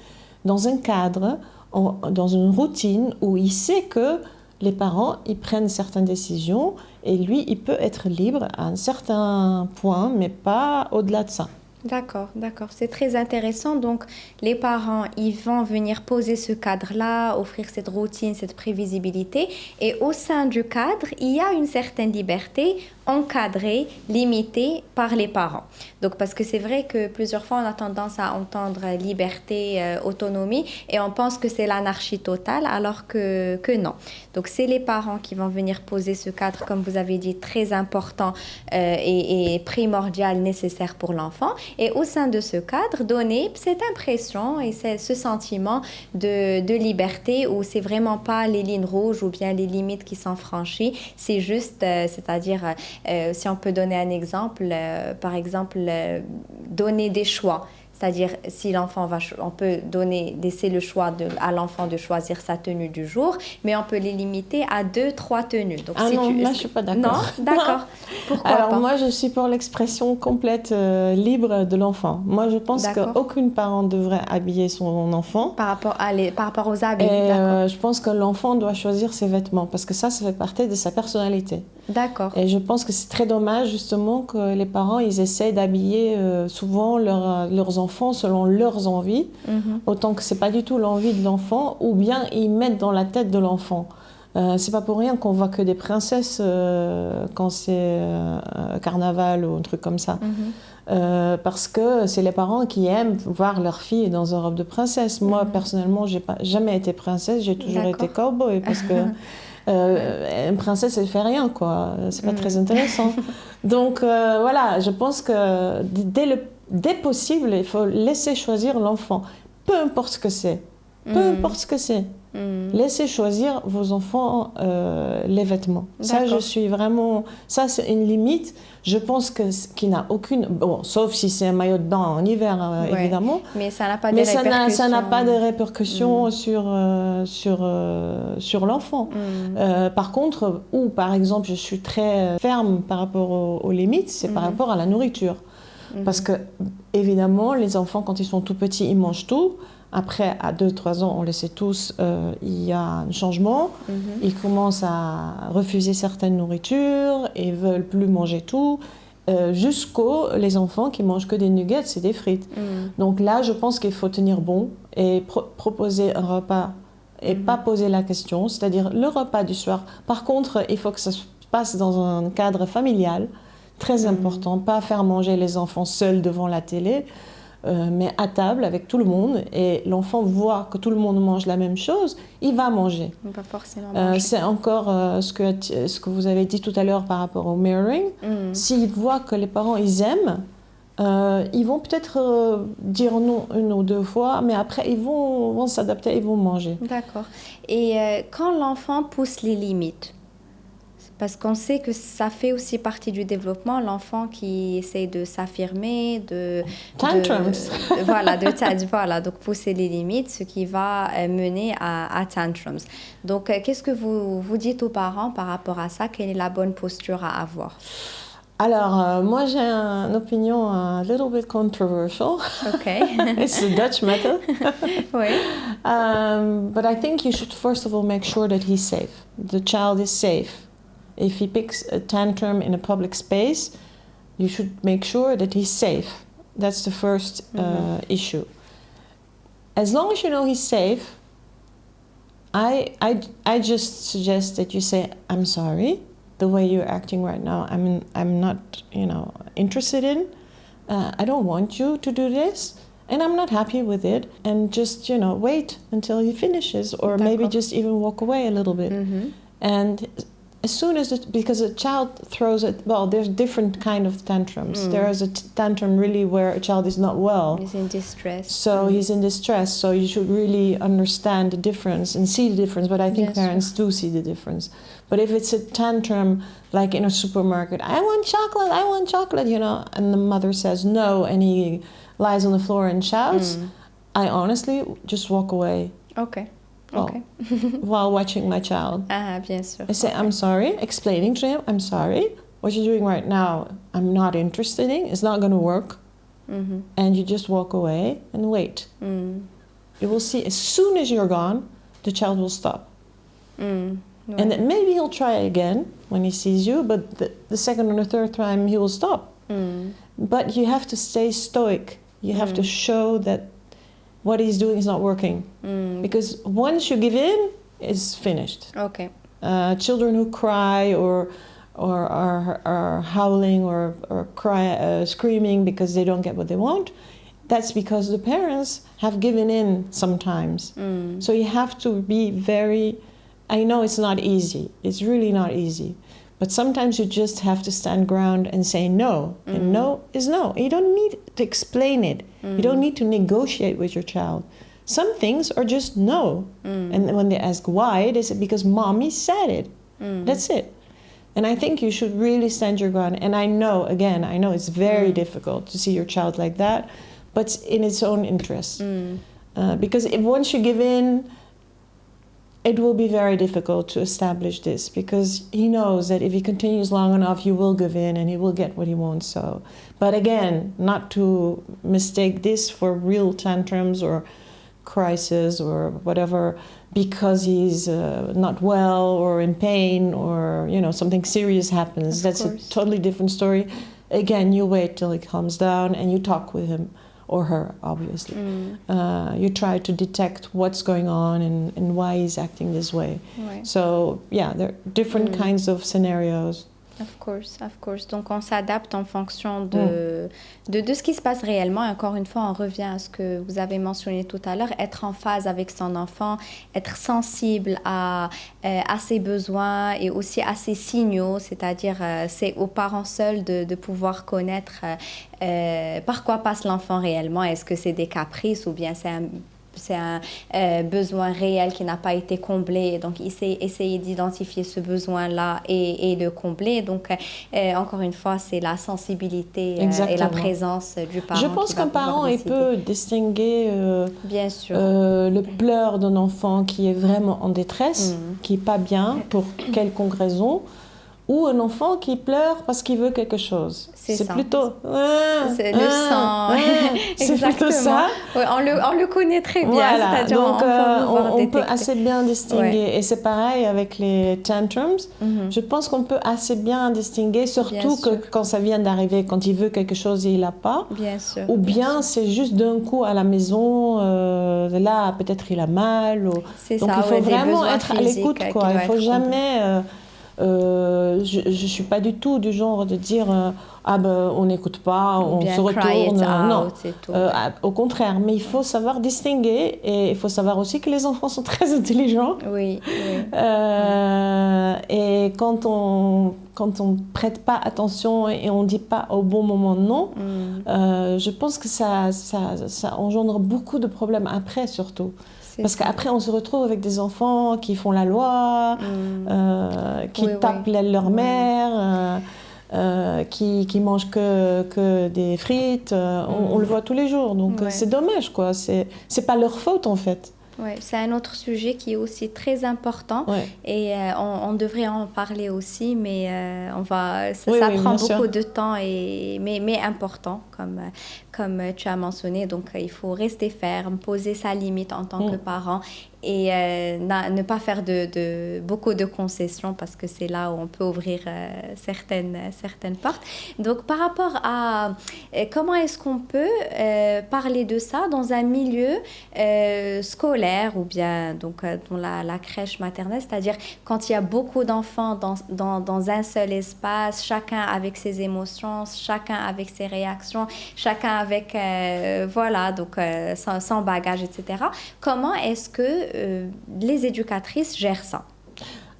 dans un cadre, dans une routine où il sait que les parents, ils prennent certaines décisions et lui, il peut être libre à un certain point, mais pas au-delà de ça. D'accord, d'accord. C'est très intéressant. Donc, les parents, ils vont venir poser ce cadre-là, offrir cette routine, cette prévisibilité. Et au sein du cadre, il y a une certaine liberté encadrée, limitée par les parents. Donc, parce que c'est vrai que plusieurs fois, on a tendance à entendre liberté, autonomie, et on pense que c'est l'anarchie totale, alors que non. Donc, c'est les parents qui vont venir poser ce cadre, comme vous avez dit, très important et primordial, nécessaire pour l'enfant. Et au sein de ce cadre, donner cette impression et ce sentiment de liberté où c'est vraiment pas les lignes rouges ou bien les limites qui sont franchies. C'est juste, c'est-à-dire, si on peut donner un exemple, par exemple, donner des choix. C'est-à-dire, si l'enfant on peut laisser le choix à l'enfant de choisir sa tenue du jour, mais on peut les limiter à 2-3 tenues. Donc, moi, je ne suis pas d'accord. Non, d'accord. Pourquoi Alors, pas? moi, je suis pour l'expression complète libre de l'enfant. Moi, je pense qu'aucune parent devrait habiller son enfant. Par rapport aux habits, et d'accord. je pense que l'enfant doit choisir ses vêtements, parce que ça fait partie de sa personnalité. D'accord. Et je pense que c'est très dommage, justement, que les parents, ils essaient d'habiller souvent leurs enfants selon leurs envies, autant que c'est pas du tout l'envie de l'enfant, ou bien ils mettent dans la tête de l'enfant. C'est pas pour rien qu'on voit que des princesses quand c'est carnaval ou un truc comme ça. Parce que c'est les parents qui aiment voir leur fille dans une robe de princesse. Moi, personnellement, j'ai jamais été princesse, j'ai toujours été cowboy, parce que une princesse, elle fait rien, quoi. C'est pas très intéressant. Donc voilà, je pense que dès possible, il faut laisser choisir l'enfant, peu importe ce que c'est. Peu importe ce que c'est. Laissez choisir vos enfants les vêtements. Ça, je suis vraiment... Ça, c'est une limite. Je pense qu'il n'a aucune... Bon, sauf si c'est un maillot de bain en hiver, évidemment. Mais ça n'a pas de répercussions. Ça n'a pas de répercussions sur l'enfant. Par contre, où, par exemple, je suis très ferme par rapport aux limites, c'est par rapport à la nourriture. Parce que, évidemment, les enfants, quand ils sont tout petits, ils mangent tout. Après, à 2-3 ans, on le sait tous, il y a un changement. Ils commencent à refuser certaines nourritures et veulent plus manger tout, jusqu'aux les enfants qui mangent que des nuggets et des frites. Donc là, je pense qu'il faut tenir bon et proposer un repas et pas poser la question, c'est-à-dire le repas du soir. Par contre, il faut que ça se passe dans un cadre familial, très important, pas faire manger les enfants seuls devant la télé. Mais à table avec tout le monde, et l'enfant voit que tout le monde mange la même chose, il va manger. Il va forcément manger. C'est encore ce que vous avez dit tout à l'heure par rapport au mirroring. S'ils voient que les parents, ils aiment, ils vont peut-être dire non 1 ou 2 fois, mais après, ils vont s'adapter, ils vont manger. D'accord. Et quand l'enfant pousse les limites, parce qu'on sait que ça fait aussi partie du développement, l'enfant qui essaie de s'affirmer, tantrums. Voilà, donc pousser les limites, ce qui va mener à tantrums. Donc, qu'est-ce que vous dites aux parents par rapport à ça? Quelle est la bonne posture à avoir? Alors, moi, j'ai une opinion a little bit controversial. Okay. It's the Dutch method. Oui. But I think you should first of all make sure that he's safe. The child is safe. If he picks a tantrum in a public space, you should make sure that he's safe. That's the first issue. As long as you know he's safe, I just suggest that you say, I'm sorry, the way you're acting right now, I'm not, interested in. I don't want you to do this, and I'm not happy with it. And just, wait until he finishes, or maybe just even walk away a little bit. And as soon as because a child throws it, there's different kind of tantrums. There is a tantrum really where a child is not well. He's in distress. So he's in distress. So you should really understand the difference and see the difference. But I think parents do see the difference. But if it's a tantrum like in a supermarket, I want chocolate, and the mother says no, and he lies on the floor and shouts, I honestly just walk away. Okay. well, Okay. while watching my child. Ah, bien sûr. I say, Okay. I'm sorry, explaining to him, I'm sorry. What you're doing right now, I'm not interested in. It's not going to work. Mhm. And you just walk away and wait. Mm. You will see as soon as you're gone, the child will stop. Mm. Ouais. And then maybe he'll try again when he sees you, but the second or the third time he will stop. Mm. But you have to stay stoic. You have to show that what he's doing is not working. Mm. Because once you give in, it's finished. Okay. Children who cry or are howling or cry, screaming because they don't get what they want, that's because the parents have given in sometimes. Mm. So you have to be very, I know it's not easy, it's really not easy, but sometimes you just have to stand ground and say no, and no is no. You don't need to explain it, you don't need to negotiate with your child. Some things are just no, and when they ask why, they say because mommy said it. That's it. And I think you should really stand your ground. And I know it's very difficult to see your child like that, but it's in its own interest. Because once you give in, it will be very difficult to establish this, because he knows that if he continues long enough, you will give in and he will get what he wants. So, but again, not to mistake this for real tantrums or crisis or whatever, because he's not well or in pain or something serious happens. That's a totally different story. Again, you wait till he calms down and you talk with him or her, obviously. You try to detect what's going on and why he's acting this way. Ouais. So yeah, there are different kinds of scenarios. Of course, of course. Donc, on s'adapte en fonction de ce qui se passe réellement. Et encore une fois, on revient à ce que vous avez mentionné tout à l'heure, être en phase avec son enfant, être sensible à ses besoins et aussi à ses signaux, c'est-à-dire c'est aux parents seuls de pouvoir connaître par quoi passe l'enfant réellement. Est-ce que c'est des caprices ou bien c'est un besoin réel qui n'a pas été comblé. Donc, essayer d'identifier ce besoin-là et de combler. Donc, encore une fois, c'est la sensibilité et la présence du parent. Je pense qu'un parent il peut distinguer bien sûr. Le pleur d'un enfant qui est vraiment en détresse, qui n'est pas bien pour quelconque raison, ou un enfant qui pleure parce qu'il veut quelque chose. C'est plutôt... c'est le sang. C'est plutôt ça. Ouais, on le connaît très bien. Voilà. C'est-à-dire donc on peut assez bien distinguer. Ouais. Et c'est pareil avec les tantrums. Je pense qu'on peut assez bien distinguer, surtout quand ça vient d'arriver, quand il veut quelque chose et il n'a pas. Bien sûr. Ou bien c'est juste d'un coup à la maison, là peut-être il a mal. Donc ça, il faut vraiment être à l'écoute. Il ne faut jamais... je ne suis pas du tout du genre de dire on n'écoute pas, on se retourne. Non, au contraire. Mais il faut savoir distinguer et il faut savoir aussi que les enfants sont très intelligents. Oui. Et quand on prête pas attention et on dit pas au bon moment non, je pense que ça engendre beaucoup de problèmes après surtout. Parce qu'après, on se retrouve avec des enfants qui font la loi, qui tapent leur mère, qui mangent que des frites. On le voit tous les jours. Donc, c'est dommage, quoi. C'est pas leur faute, en fait. Oui, c'est un autre sujet qui est aussi très important et on devrait en parler aussi, mais ça prend beaucoup de temps, mais important, comme tu as mentionné. Donc, il faut rester ferme, poser sa limite en tant que parent et ne pas faire beaucoup de concessions parce que c'est là où on peut ouvrir certaines portes. Donc, par rapport à comment est-ce qu'on peut parler de ça dans un milieu scolaire ou bien donc, dans la crèche maternelle, c'est-à-dire quand il y a beaucoup d'enfants dans un seul espace, chacun avec ses émotions, chacun avec ses réactions, chacun avec son bagage, etc. Comment est-ce que les éducatrices gèrent ça?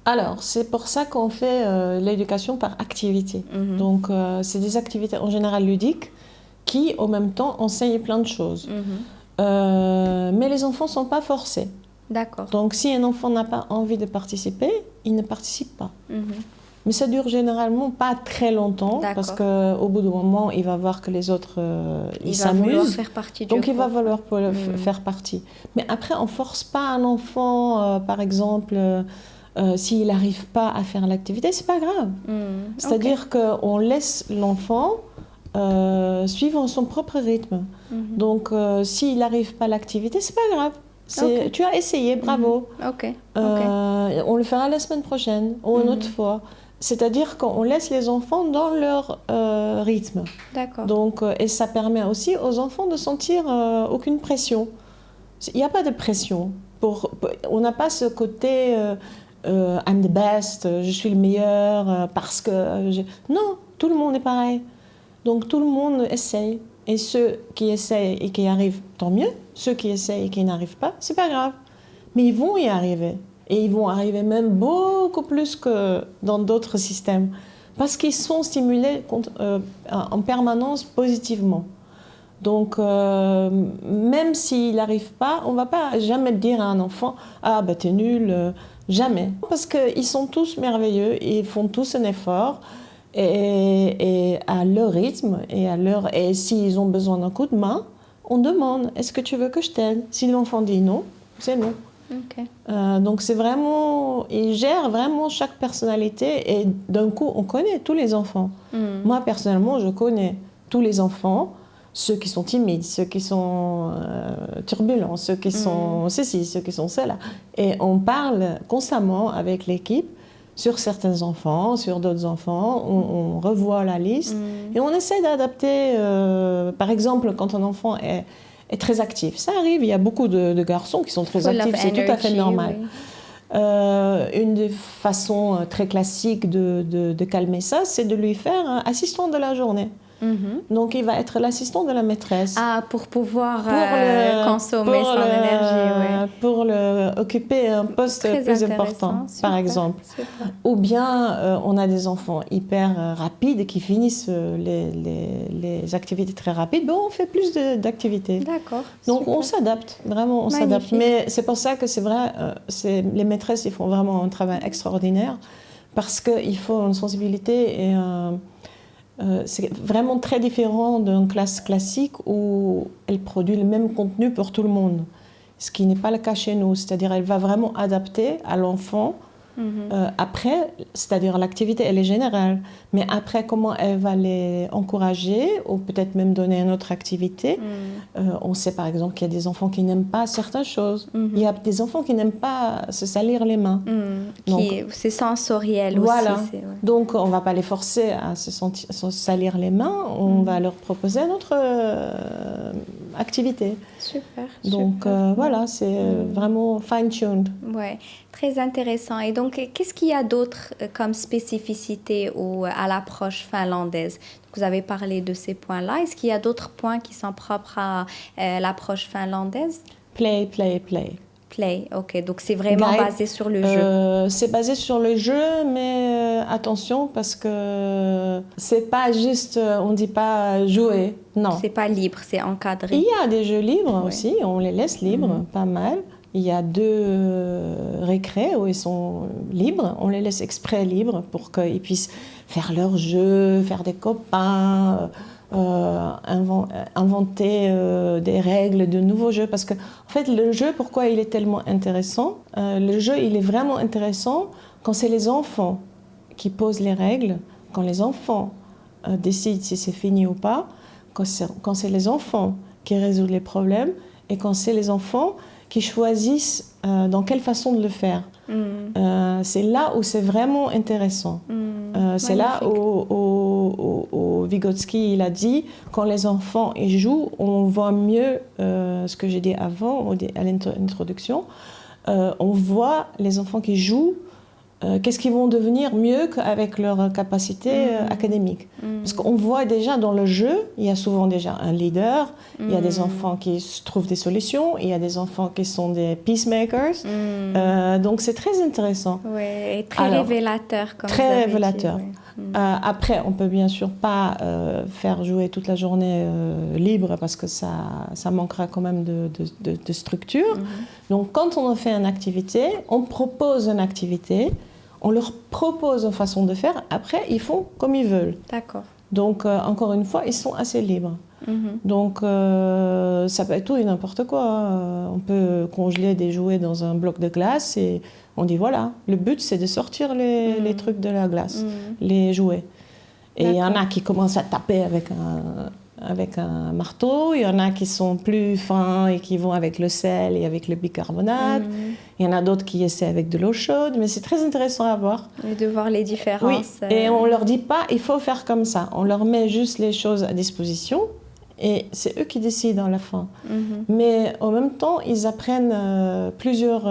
Alors, c'est pour ça qu'on fait l'éducation par activité. Donc, c'est des activités en général ludiques qui, en même temps, enseignent plein de choses. Mais les enfants ne sont pas forcés. D'accord. Donc, si un enfant n'a pas envie de participer, il ne participe pas. Mais ça dure généralement pas très longtemps, D'accord. parce qu'au bout d'un moment, il va voir que les autres ils Il va vouloir s'amusent. faire partie du Donc il va groupe. vouloir faire partie. Mais après, on force pas un enfant, par exemple, s'il n'arrive pas à faire l'activité, c'est pas grave. C'est-à-dire qu'on laisse l'enfant suivre son propre rythme. Donc s'il n'arrive pas à l'activité, c'est pas grave. Ok. Tu as essayé, bravo. Ok. On le fera la semaine prochaine ou une autre fois. C'est-à-dire qu'on laisse les enfants dans leur rythme. D'accord. Donc, et ça permet aussi aux enfants de sentir aucune pression. Il n'y a pas de pression. On n'a pas ce côté I'm the best, je suis le meilleur parce que... Non, tout le monde est pareil. Donc tout le monde essaye. Et ceux qui essayent et qui arrivent, tant mieux. Ceux qui essayent et qui n'arrivent pas, c'est pas grave. Mais ils vont y arriver. Et ils vont arriver même beaucoup plus que dans d'autres systèmes. Parce qu'ils sont stimulés en permanence positivement. Donc, même s'il n'arrive pas, on ne va pas jamais dire à un enfant « Ah, bah t'es nul jamais. Parce qu'ils sont tous merveilleux, ils font tous un effort. Et à leur rythme, et s'ils ont besoin d'un coup de main, on demande « Est-ce que tu veux que je t'aide ?» Si l'enfant dit non, c'est non. Ok. Donc c'est vraiment, il gère vraiment chaque personnalité et d'un coup on connaît tous les enfants. Moi personnellement je connais tous les enfants, ceux qui sont timides, ceux qui sont turbulents, ceux qui sont ceci, ceux qui sont cela. Et on parle constamment avec l'équipe sur certains enfants, sur d'autres enfants, on revoit la liste et on essaie d'adapter, par exemple quand un enfant est très actif. Ça arrive, il y a beaucoup de garçons qui sont très actifs, c'est tout à fait normal. Oui. Une des façons très classiques de calmer ça, c'est de lui faire un assistant de la journée. Donc il va être l'assistant de la maîtresse. Ah, pour pouvoir consommer son énergie, oui. Pour occuper un poste plus important, par exemple. Super. Ou bien on a des enfants hyper rapides qui finissent les activités très rapides. Bon, on fait plus d'activités. D'accord. Donc super. On s'adapte, vraiment on s'adapte. Mais c'est pour ça que c'est vrai, les maîtresses ils font vraiment un travail extraordinaire parce qu'il faut une sensibilité et c'est vraiment très différent d'une classe classique où elle produit le même contenu pour tout le monde, ce qui n'est pas le cas chez nous. C'est-à-dire elle va vraiment adapter à l'enfant. Après, c'est-à-dire l'activité, elle est générale. Mais après, comment elle va les encourager ou peut-être même donner une autre activité. On sait par exemple qu'il y a des enfants qui n'aiment pas certaines choses. Il y a des enfants qui n'aiment pas se salir les mains. C'est sensoriel voilà. aussi. Ouais. Donc, on ne va pas les forcer à se salir les mains. On va leur proposer une autre activité. Super. Donc, voilà, c'est vraiment fine-tuned. Ouais. Très intéressant. Et donc, qu'est-ce qu'il y a d'autre comme spécificité à l'approche finlandaise? Vous avez parlé de ces points-là. Est-ce qu'il y a d'autres points qui sont propres à l'approche finlandaise? Play, play, play. Play, ok. Donc, c'est vraiment basé sur le jeu. C'est basé sur le jeu, mais attention, parce que c'est pas juste, on dit pas jouer, non. C'est pas libre, c'est encadré. Il y a des jeux libres aussi, on les laisse libres, pas mal. Il y a 2 récrés où ils sont libres. On les laisse exprès libres pour qu'ils puissent faire leurs jeux, faire des copains, inventer des règles, de nouveaux jeux. Parce que, en fait, le jeu, pourquoi il est tellement intéressant? Le jeu, il est vraiment intéressant quand c'est les enfants qui posent les règles, quand les enfants décident si c'est fini ou pas, quand c'est les enfants qui résolvent les problèmes et quand c'est les enfants qui choisissent dans quelle façon de le faire. C'est là où c'est vraiment intéressant. C'est là où Vygotsky il a dit, quand les enfants ils jouent, on voit mieux ce que j'ai dit avant, à l'introduction, on voit les enfants qui jouent, qu'est-ce qu'ils vont devenir mieux qu'avec leur capacité académique. Parce qu'on voit déjà dans le jeu, il y a souvent déjà un leader, il y a des enfants qui trouvent des solutions, il y a des enfants qui sont des peacemakers. Donc c'est très intéressant. Oui, et très révélateur. Comme très vous avez révélateur. Dit, oui. Après, on peut bien sûr pas faire jouer toute la journée libre parce que ça manquera quand même de structure. Donc quand on fait une activité, on propose une activité, On leur propose une façon de faire, après ils font comme ils veulent. D'accord. Donc encore une fois, ils sont assez libres. Donc ça peut être tout et n'importe quoi. On peut congeler des jouets dans un bloc de glace et on dit voilà, le but c'est de sortir les trucs de la glace, les jouets. Et il y en a qui commencent à taper avec un marteau, il y en a qui sont plus fins et qui vont avec le sel et avec le bicarbonate, il y en a d'autres qui essaient avec de l'eau chaude, mais c'est très intéressant à voir. Et de voir les différences. Oui, et on leur dit pas il faut faire comme ça, on leur met juste les choses à disposition et c'est eux qui décident à la fin. Mais en même temps, ils apprennent plusieurs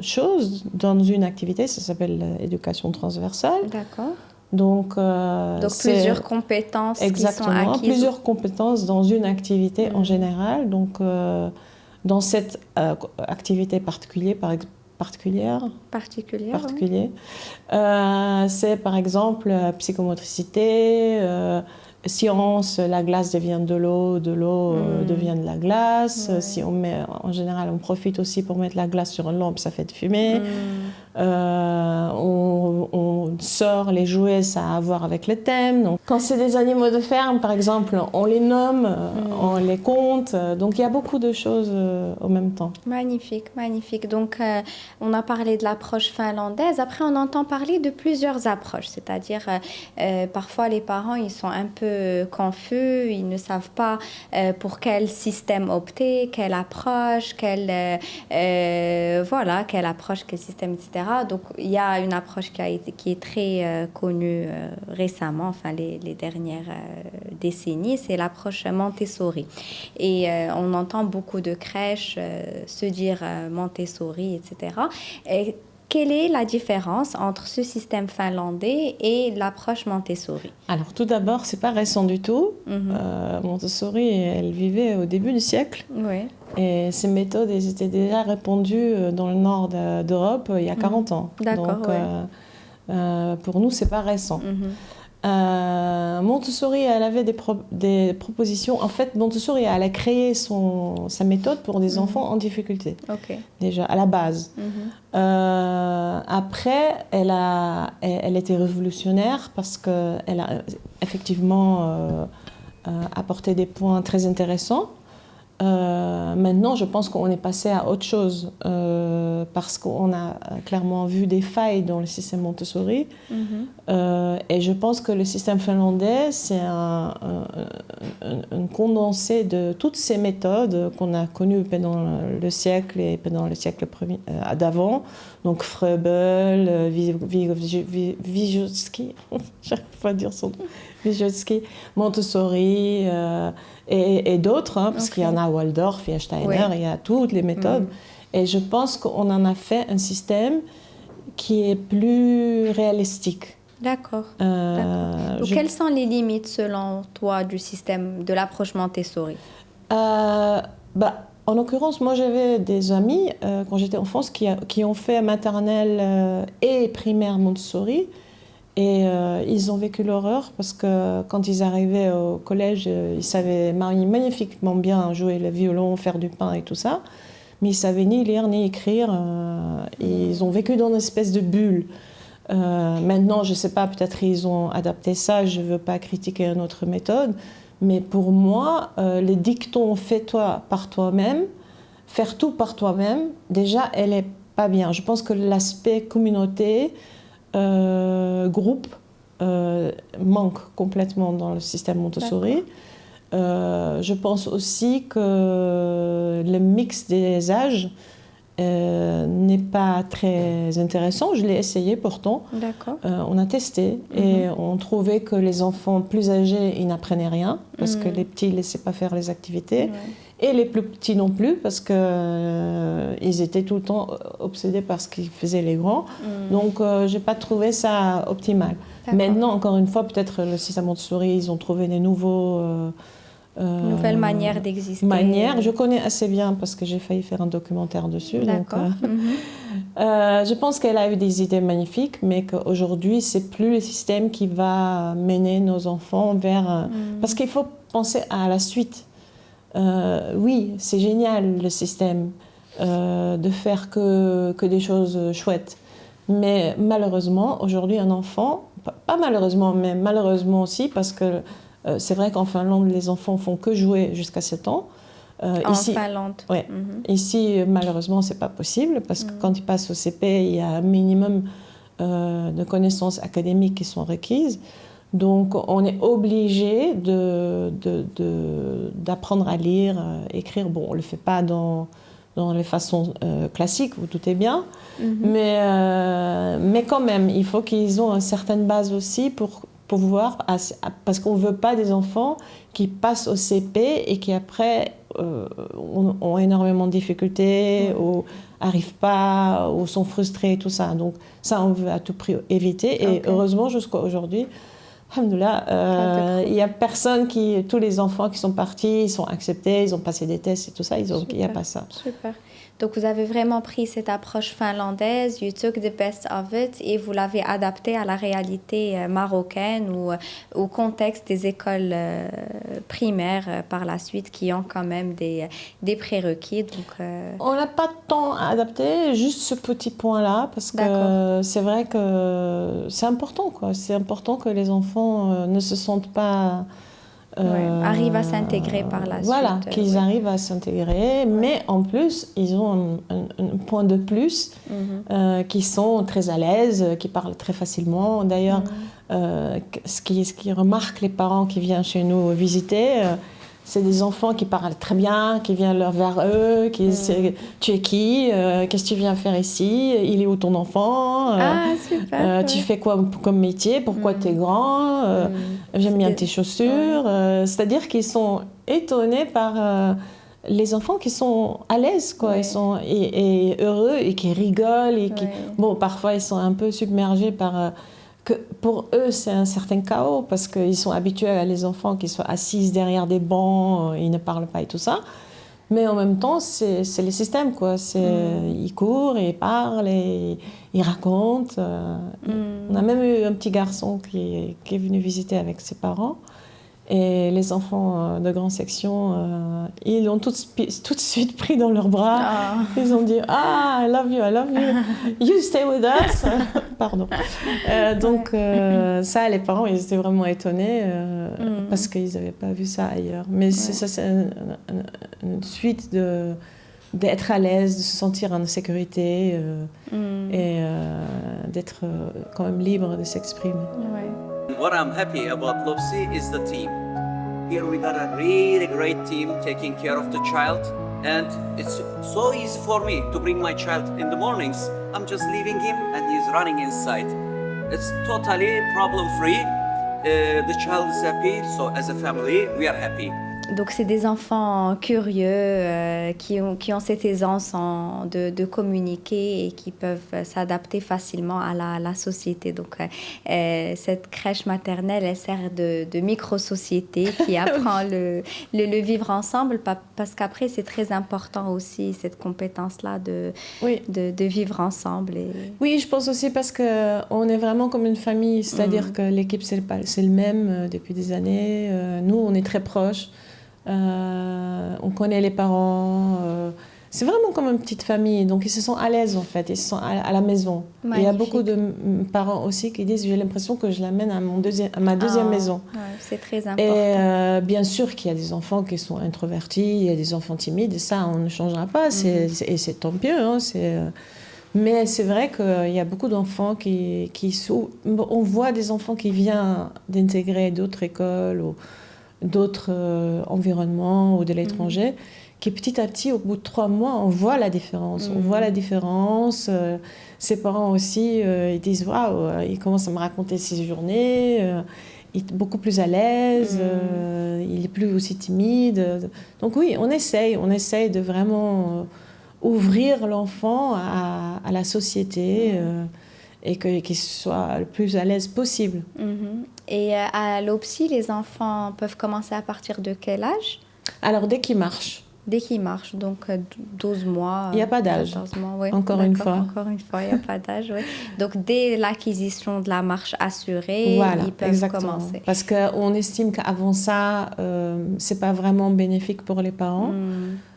choses dans une activité, ça s'appelle l'éducation transversale. D'accord. Donc plusieurs compétences exactement, qui sont acquises. Plusieurs compétences dans une activité en général. Donc, dans cette activité particulière, c'est par exemple psychomotricité, science, la glace devient de l'eau devient de la glace. Si on met, en général, on profite aussi pour mettre la glace sur une lampe, ça fait de fumée. On sort les jouets, ça a à voir avec le thème. Donc, quand c'est des animaux de ferme, par exemple, on les nomme, on les compte. Donc il y a beaucoup de choses en même temps. Magnifique, magnifique. Donc on a parlé de l'approche finlandaise. Après, on entend parler de plusieurs approches. C'est-à-dire, parfois les parents, ils sont un peu confus. Ils ne savent pas pour quel système opter, quelle approche, quelle approche, quel système, etc. Donc, il y a une approche qui est très connue récemment, enfin les dernières décennies, c'est l'approche Montessori. Et on entend beaucoup de crèches se dire Montessori, etc. Et quelle est la différence entre ce système finlandais et l'approche Montessori? Alors, tout d'abord, c'est pas récent du tout. Montessori, elle vivait au début du siècle. Oui. Et ces méthodes, elles étaient déjà répandues dans le nord d'Europe il y a 40 ans. D'accord, donc, pour nous, c'est pas récent. Montessori, elle avait des propositions. En fait, Montessori, elle a créé sa méthode pour des enfants en difficulté. Déjà, à la base. Après, elle était révolutionnaire parce qu'elle a effectivement apporté des points très intéressants. Maintenant, je pense qu'on est passé à autre chose parce qu'on a clairement vu des failles dans le système Montessori. Et je pense que le système finlandais, c'est un condensé de toutes ces méthodes qu'on a connues pendant le siècle et pendant le siècle d'avant. Donc Froebel, Vygotsky, j'arrive pas à dire son nom, Vygotsky, Montessori et d'autres, parce qu'il y en a Waldorf, il y a Steiner, il y a toutes les méthodes. Et je pense qu'on en a fait un système qui est plus réalistique. D'accord. Donc, quelles sont les limites, selon toi, du système, de l'approche Montessori? En l'occurrence, moi, j'avais des amis, quand j'étais en France, qui ont fait maternelle et primaire Montessori. Et ils ont vécu l'horreur parce que quand ils arrivaient au collège, ils savaient magnifiquement bien jouer le violon, faire du pain et tout ça. Mais ils ne savaient ni lire ni écrire. Ils ont vécu dans une espèce de bulle. Maintenant, je ne sais pas, peut-être ils ont adapté ça. Je ne veux pas critiquer une autre méthode. Mais pour moi, les dictons « fais-toi par toi-même », faire tout par toi-même, déjà, elle n'est pas bien. Je pense que l'aspect communauté, groupe, manque complètement dans le système Montessori. Je pense aussi que le mix des âges n'est pas très intéressant. Je l'ai essayé pourtant. On a testé et on trouvait que les enfants plus âgés, ils n'apprenaient rien parce que les petits ne laissaient pas faire les activités. Et les plus petits non plus parce qu'ils étaient tout le temps obsédés par ce qu'ils faisaient les grands. Donc je n'ai pas trouvé ça optimal. Maintenant, encore une fois, peut-être le système Montessori, ils ont trouvé des nouvelles manières d'exister. Je connais assez bien parce que j'ai failli faire un documentaire dessus. D'accord. Je pense qu'elle a eu des idées magnifiques, mais qu'aujourd'hui, c'est plus le système qui va mener nos enfants vers... Parce qu'il faut penser à la suite. Oui, c'est génial le système de faire que des choses chouettes. Mais malheureusement, aujourd'hui, un enfant, pas malheureusement, mais malheureusement aussi, parce que c'est vrai qu'en Finlande, les enfants font que jouer jusqu'à 7 ans. En Finlande. Ouais. Ici, malheureusement, c'est pas possible, parce que quand ils passent au CP, il y a un minimum de connaissances académiques qui sont requises. Donc, on est obligé d'apprendre à lire, écrire. Bon, on ne le fait pas dans les façons classiques, où tout est bien. Mais quand même, il faut qu'ils aient une certaine base aussi pour pouvoir... Parce qu'on ne veut pas des enfants qui passent au CP et qui, après, ont énormément de difficultés, ou n'arrivent pas, ou sont frustrés, tout ça. Donc, ça, on veut à tout prix éviter. Et heureusement, jusqu'à aujourd'hui... Alhamdoulilah, il n'y a personne tous les enfants qui sont partis, ils sont acceptés, ils ont passé des tests et tout ça, il n'y a pas ça. Super. Donc vous avez vraiment pris cette approche finlandaise, you took the best of it, et vous l'avez adaptée à la réalité marocaine ou au contexte des écoles primaires par la suite qui ont quand même des prérequis. Donc, on n'a pas tant adapté, juste ce petit point-là, parce que c'est vrai que c'est important, quoi. C'est important que les enfants ne se sentent pas... arrivent à s'intégrer par la suite. Voilà, qu'ils arrivent à s'intégrer, mais en plus, ils ont un point de plus, qui sont très à l'aise, qui parlent très facilement. D'ailleurs, ce qui remarque les parents qui viennent chez nous visiter, c'est des enfants qui parlent très bien, qui viennent vers eux, tu es qui, qu'est-ce que tu viens faire ici, il est où ton enfant, super, tu fais quoi comme métier, pourquoi tu es grand, j'aime bien tes chaussures. C'est-à-dire qu'ils sont étonnés par les enfants qui sont à l'aise, quoi. Ils sont et heureux et qui rigolent. Et qui... Bon, parfois, ils sont un peu submergés par... que pour eux, c'est un certain chaos parce qu'ils sont habitués à les enfants qui soient assis derrière des bancs, ils ne parlent pas et tout ça. Mais en même temps, c'est le système, quoi. Ils courent, ils parlent, et ils racontent. On a même eu un petit garçon qui est venu visiter avec ses parents. Et les enfants de grande section, ils l'ont tout de suite pris dans leurs bras. Ils ont dit « I love you, you stay with us ». Pardon. Donc ça, les parents, ils étaient vraiment étonnés parce qu'ils n'avaient pas vu ça ailleurs. Mais ça, c'est une suite d'être à l'aise, de se sentir en sécurité et d'être quand même libre de s'exprimer. What I'm happy about Lopsy is the team. Here we got a really great team taking care of the child, and it's so easy for me to bring my child in the mornings. I'm just leaving him and he's running inside. It's totally problem-free. The child is happy, so as a family, we are happy. Donc, c'est des enfants curieux qui ont cette aisance de communiquer et qui peuvent s'adapter facilement à la société. Donc, cette crèche maternelle, elle sert de micro-société qui apprend le vivre ensemble parce qu'après, c'est très important aussi, cette compétence-là de vivre ensemble. Oui, je pense aussi parce qu'on est vraiment comme une famille, c'est-à-dire que l'équipe, c'est le même depuis des années. Nous, on est très proches. On connaît les parents, c'est vraiment comme une petite famille, donc ils se sentent à l'aise en fait, ils se sentent à la maison. Il y a beaucoup de parents aussi qui disent j'ai l'impression que je l'amène à ma deuxième maison. C'est très important. Et bien sûr qu'il y a des enfants qui sont introvertis, il y a des enfants timides, et ça on ne changera pas, et c'est tant mieux. Hein, mais c'est vrai qu'il y a beaucoup d'enfants on voit des enfants qui viennent d'intégrer d'autres écoles ou d'autres environnements ou de l'étranger, qui petit à petit, au bout de 3 mois, on voit la différence. On voit la différence. Ses parents aussi, ils disent « Waouh !» Ils commencent à me raconter ses journées. Il est beaucoup plus à l'aise. Il n'est plus aussi timide. Donc oui, on essaye de vraiment ouvrir l'enfant à la société et qu'il soit le plus à l'aise possible. Et à Lopsy, les enfants peuvent commencer à partir de quel âge? Alors, dès qu'ils marchent. Dès qu'ils marchent, donc 12 mois. Il n'y a pas d'âge. 14 mois, oui. Encore une fois, il n'y a pas d'âge. Oui. Donc, dès l'acquisition de la marche assurée, ils peuvent commencer. Parce qu'on estime qu'avant ça, ce n'est pas vraiment bénéfique pour les parents.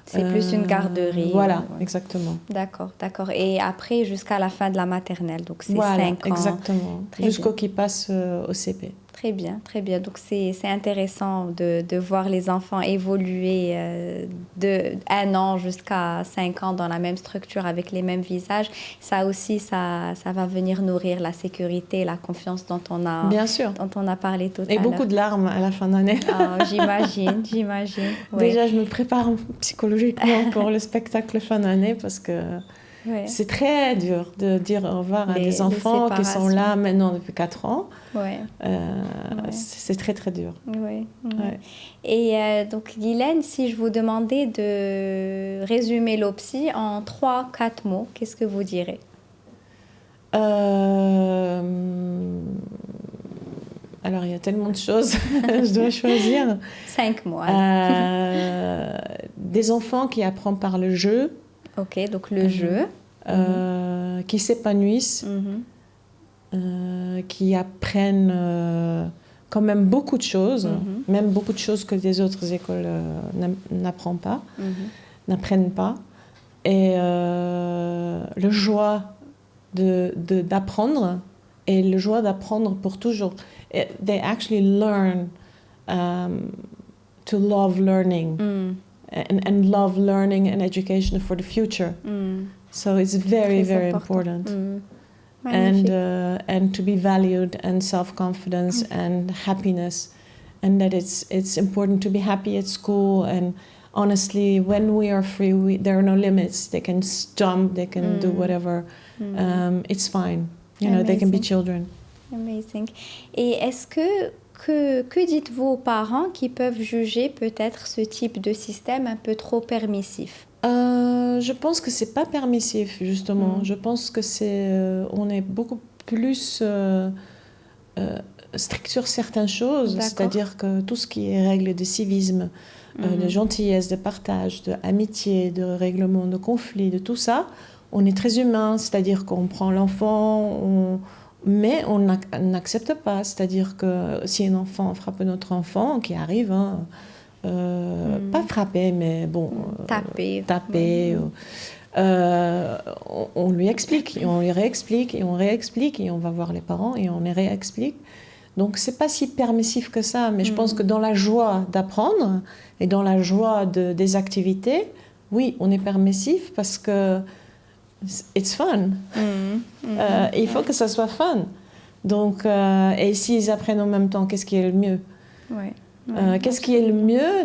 C'est plus une garderie. Voilà, Ouais. exactement. D'accord, d'accord. Et après, jusqu'à la fin de la maternelle, donc c'est Voilà, 5 ans. exactement. Très Jusqu'au bien. qu'ils passent au CP. Très bien, très bien. Donc c'est intéressant de voir les enfants évoluer de 1 an jusqu'à 5 ans dans la même structure avec les mêmes visages. Ça aussi, ça va venir nourrir la sécurité, la confiance Bien sûr. dont on a parlé tout à Et l'heure. beaucoup de larmes à la fin d'année. Ah, j'imagine, j'imagine. Ouais. Déjà, je me prépare psychologiquement pour le spectacle fin d'année parce que Ouais. c'est très dur de dire au revoir à Les des enfants qui sont là séparations. maintenant depuis 4 ans. Ouais. C'est très, très dur. Oui, oui. Ouais. Et donc, Guylaine, si je vous demandais de résumer l'OPSI en 3-4 mots, qu'est-ce que vous direz? Alors, il y a tellement de choses, je dois choisir. 5 mots. Des enfants qui apprennent par le jeu, Ok, donc le jeu. qui s'épanouissent, qui apprennent quand même beaucoup de choses, même beaucoup de choses que des autres écoles n'apprennent pas, n'apprennent pas. Et le joie d'apprendre et le joie d'apprendre pour toujours. They actually learn to love learning and love learning and education for the future. So it's very, Très very important. important. Magnifique. And to be valued and self-confidence and happiness, and that it's important to be happy at school. And honestly, when we are free, there are no limits. They can jump, they can do whatever. It's fine. You know, they can be Amazing. children. Amazing. Et est-ce que dites-vous aux parents qui peuvent juger peut-être ce type de système un peu trop permissif? Je pense que c'est pas permissif, justement. Je pense que on est beaucoup plus strict sur certaines choses. D'accord. C'est-à-dire que tout ce qui est règles de civisme, de gentillesse, de partage, d'amitié, de règlement de conflits, de tout ça, on est très humain. C'est-à-dire qu'on prend l'enfant, mais on n'accepte pas. C'est-à-dire que si un enfant frappe un autre enfant, qui arrive, pas frapper, mais bon... taper. On lui explique, et on lui réexplique, et on réexplique, et on va voir les parents, et on les réexplique. Donc, c'est pas si permissif que ça, mais je pense que dans la joie d'apprendre, et dans la joie des activités, oui, on est permissif, parce que it's fun. Il faut que ça soit fun. Donc, et s'ils apprennent en même temps, qu'est-ce qui est le mieux? Ouais. Qu'est-ce qui est le mieux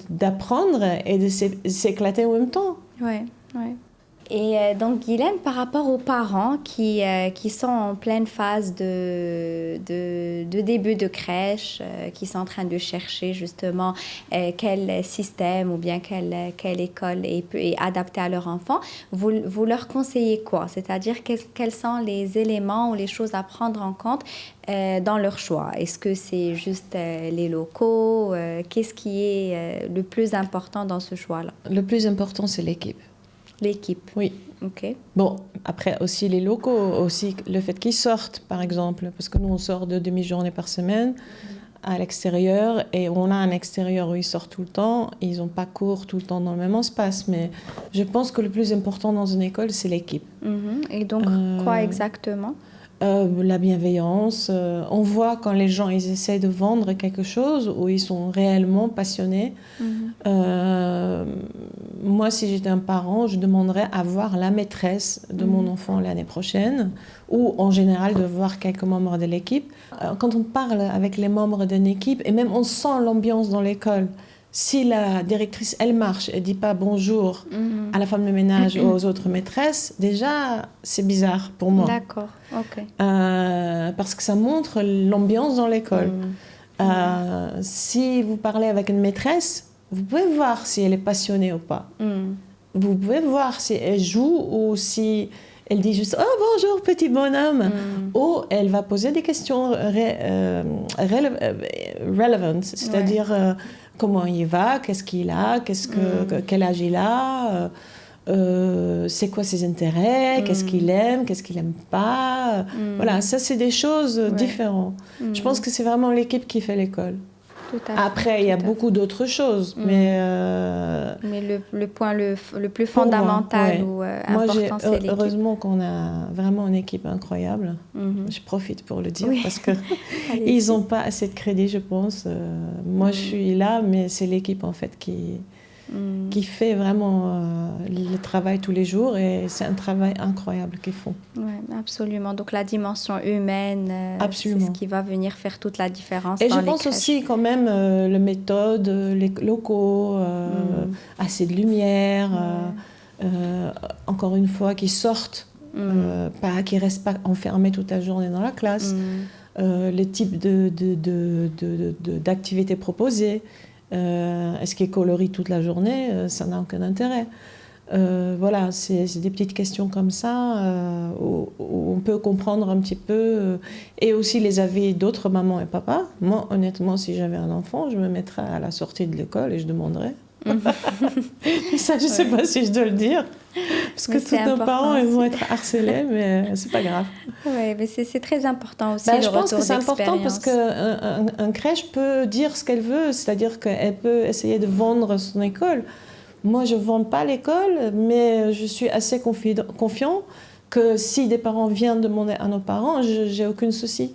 d'apprendre et de s'éclater en même temps? Ouais, ouais. Et donc, Guylaine, par rapport aux parents qui sont en pleine phase de début de crèche, qui sont en train de chercher justement quel système ou bien quelle école est adaptée à leur enfant, vous leur conseillez quoi? C'est-à-dire quels sont les éléments ou les choses à prendre en compte dans leur choix? Est-ce que c'est juste les locaux? Qu'est-ce qui est le plus important dans ce choix-là? Le plus important, c'est l'équipe. L'équipe. Oui. Ok. Bon, après aussi les locaux, aussi le fait qu'ils sortent, par exemple, parce que nous on sort de demi-journée par semaine à l'extérieur et on a un extérieur où ils sortent tout le temps, ils n'ont pas cours tout le temps dans le même espace, mais je pense que le plus important dans une école, c'est l'équipe. Et donc, quoi exactement? La bienveillance. On voit quand les gens ils essaient de vendre quelque chose où ils sont réellement passionnés. Moi, si j'étais un parent, je demanderais à voir la maîtresse de mon enfant l'année prochaine ou en général de voir quelques membres de l'équipe. Quand on parle avec les membres d'une équipe et même on sent l'ambiance dans l'école, si la directrice, elle marche, elle ne dit pas bonjour à la femme de ménage ou aux autres maîtresses, déjà, c'est bizarre pour moi. D'accord, ok. Parce que ça montre l'ambiance dans l'école. Si vous parlez avec une maîtresse, vous pouvez voir si elle est passionnée ou pas. Vous pouvez voir si elle joue ou si elle dit juste « Oh, bonjour, petit bonhomme !» Ou elle va poser des questions relevant, c'est-à-dire comment il va, qu'est-ce qu'il a, quel âge il a, c'est quoi ses intérêts, qu'est-ce qu'il aime, qu'est-ce qu'il n'aime pas. Voilà, ça, c'est des choses différentes. Je pense que c'est vraiment l'équipe qui fait l'école. Tout à fait, Après, il y a tout à beaucoup d'autres choses, mais le point le plus pour moi, fondamental ouais. ou Moi, important, c'est l'équipe. heureusement qu'on a vraiment une équipe incroyable. Je profite pour le dire Oui. parce que Allez-y. ils n'ont pas assez de crédit, je pense. Moi, je suis là, mais c'est l'équipe en fait qui fait vraiment le travail tous les jours et c'est un travail incroyable qu'ils font. Oui, absolument. Donc la dimension humaine, c'est Absolument. ce qui va venir faire toute la différence Et dans je les pense crèches. aussi quand même les méthodes, les locaux, assez de lumière, encore une fois, qui sortent, qui ne restent pas enfermés toute la journée dans la classe, les types d'activités proposées. Est-ce qu'il est coloré toute la journée? Ça n'a aucun intérêt. Voilà, c'est des petites questions comme ça où on peut comprendre un petit peu et aussi les avis d'autres mamans et papas. Moi, honnêtement, si j'avais un enfant, je me mettrais à la sortie de l'école et je demanderais. Ça, je ne sais pas si je dois le dire, parce que Mais tous c'est nos important parents ils aussi. vont être harcelés, mais c'est pas grave. Oui, mais c'est très important aussi, Bah, le je pense que retour c'est important parce d'expérience. qu'un crèche peut dire ce qu'elle veut, c'est-à-dire qu'elle peut essayer de vendre son école. Moi, je ne vends pas l'école, mais je suis assez confiant que si des parents viennent demander à nos parents, je n'ai aucun souci.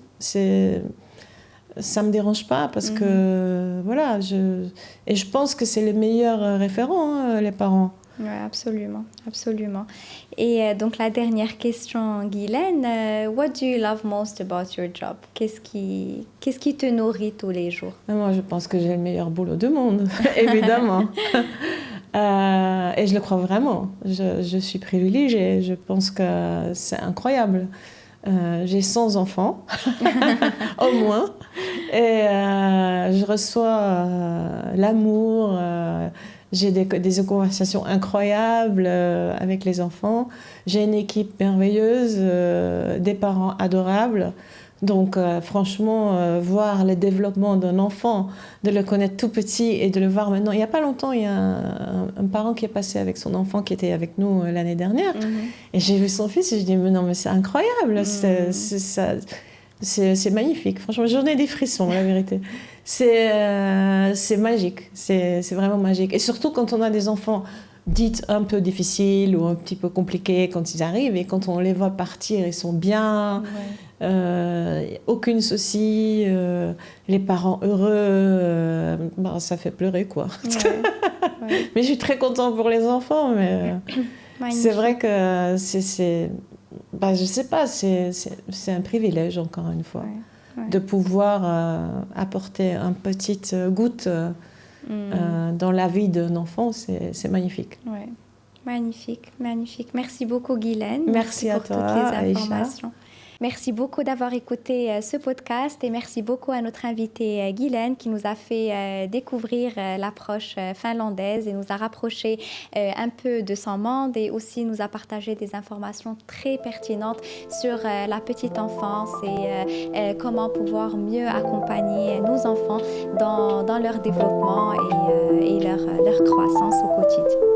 Ça ne me dérange pas parce que, voilà, et je pense que c'est les meilleurs référents, hein, les parents. Oui, absolument, absolument. Et donc la dernière question, Guylaine, what do you love most about your job? Qu'est-ce qui te nourrit tous les jours? Moi, je pense que j'ai le meilleur boulot du monde, évidemment. Et je le crois vraiment. Je suis privilégiée. Je pense que c'est incroyable. J'ai 100 enfants, au moins. Et je reçois l'amour. J'ai des conversations incroyables avec les enfants. J'ai une équipe merveilleuse, des parents adorables. Donc franchement, voir le développement d'un enfant, de le connaître tout petit et de le voir maintenant. Il n'y a pas longtemps, il y a un parent qui est passé avec son enfant qui était avec nous l'année dernière. Et j'ai vu son fils et je dis, mais non, mais c'est incroyable, c'est magnifique. Franchement, j'en ai des frissons, la vérité. C'est magique, c'est vraiment magique. Et surtout quand on a des enfants dits un peu difficiles ou un petit peu compliqués quand ils arrivent et quand on les voit partir, ils sont bien, aucun souci, les parents heureux, ça fait pleurer quoi. Ouais. Mais je suis très contente pour les enfants, mais c'est vrai que je sais pas, c'est un privilège encore une fois. Ouais. De pouvoir apporter une petite goutte dans la vie d'un enfant, c'est magnifique. Ouais. Magnifique, magnifique. Merci beaucoup, Guylaine. Merci à pour toi, toutes les Aïcha. informations. Merci beaucoup d'avoir écouté ce podcast et merci beaucoup à notre invitée Guylaine qui nous a fait découvrir l'approche finlandaise et nous a rapproché un peu de son monde et aussi nous a partagé des informations très pertinentes sur la petite enfance et comment pouvoir mieux accompagner nos enfants dans leur développement et leur croissance au quotidien.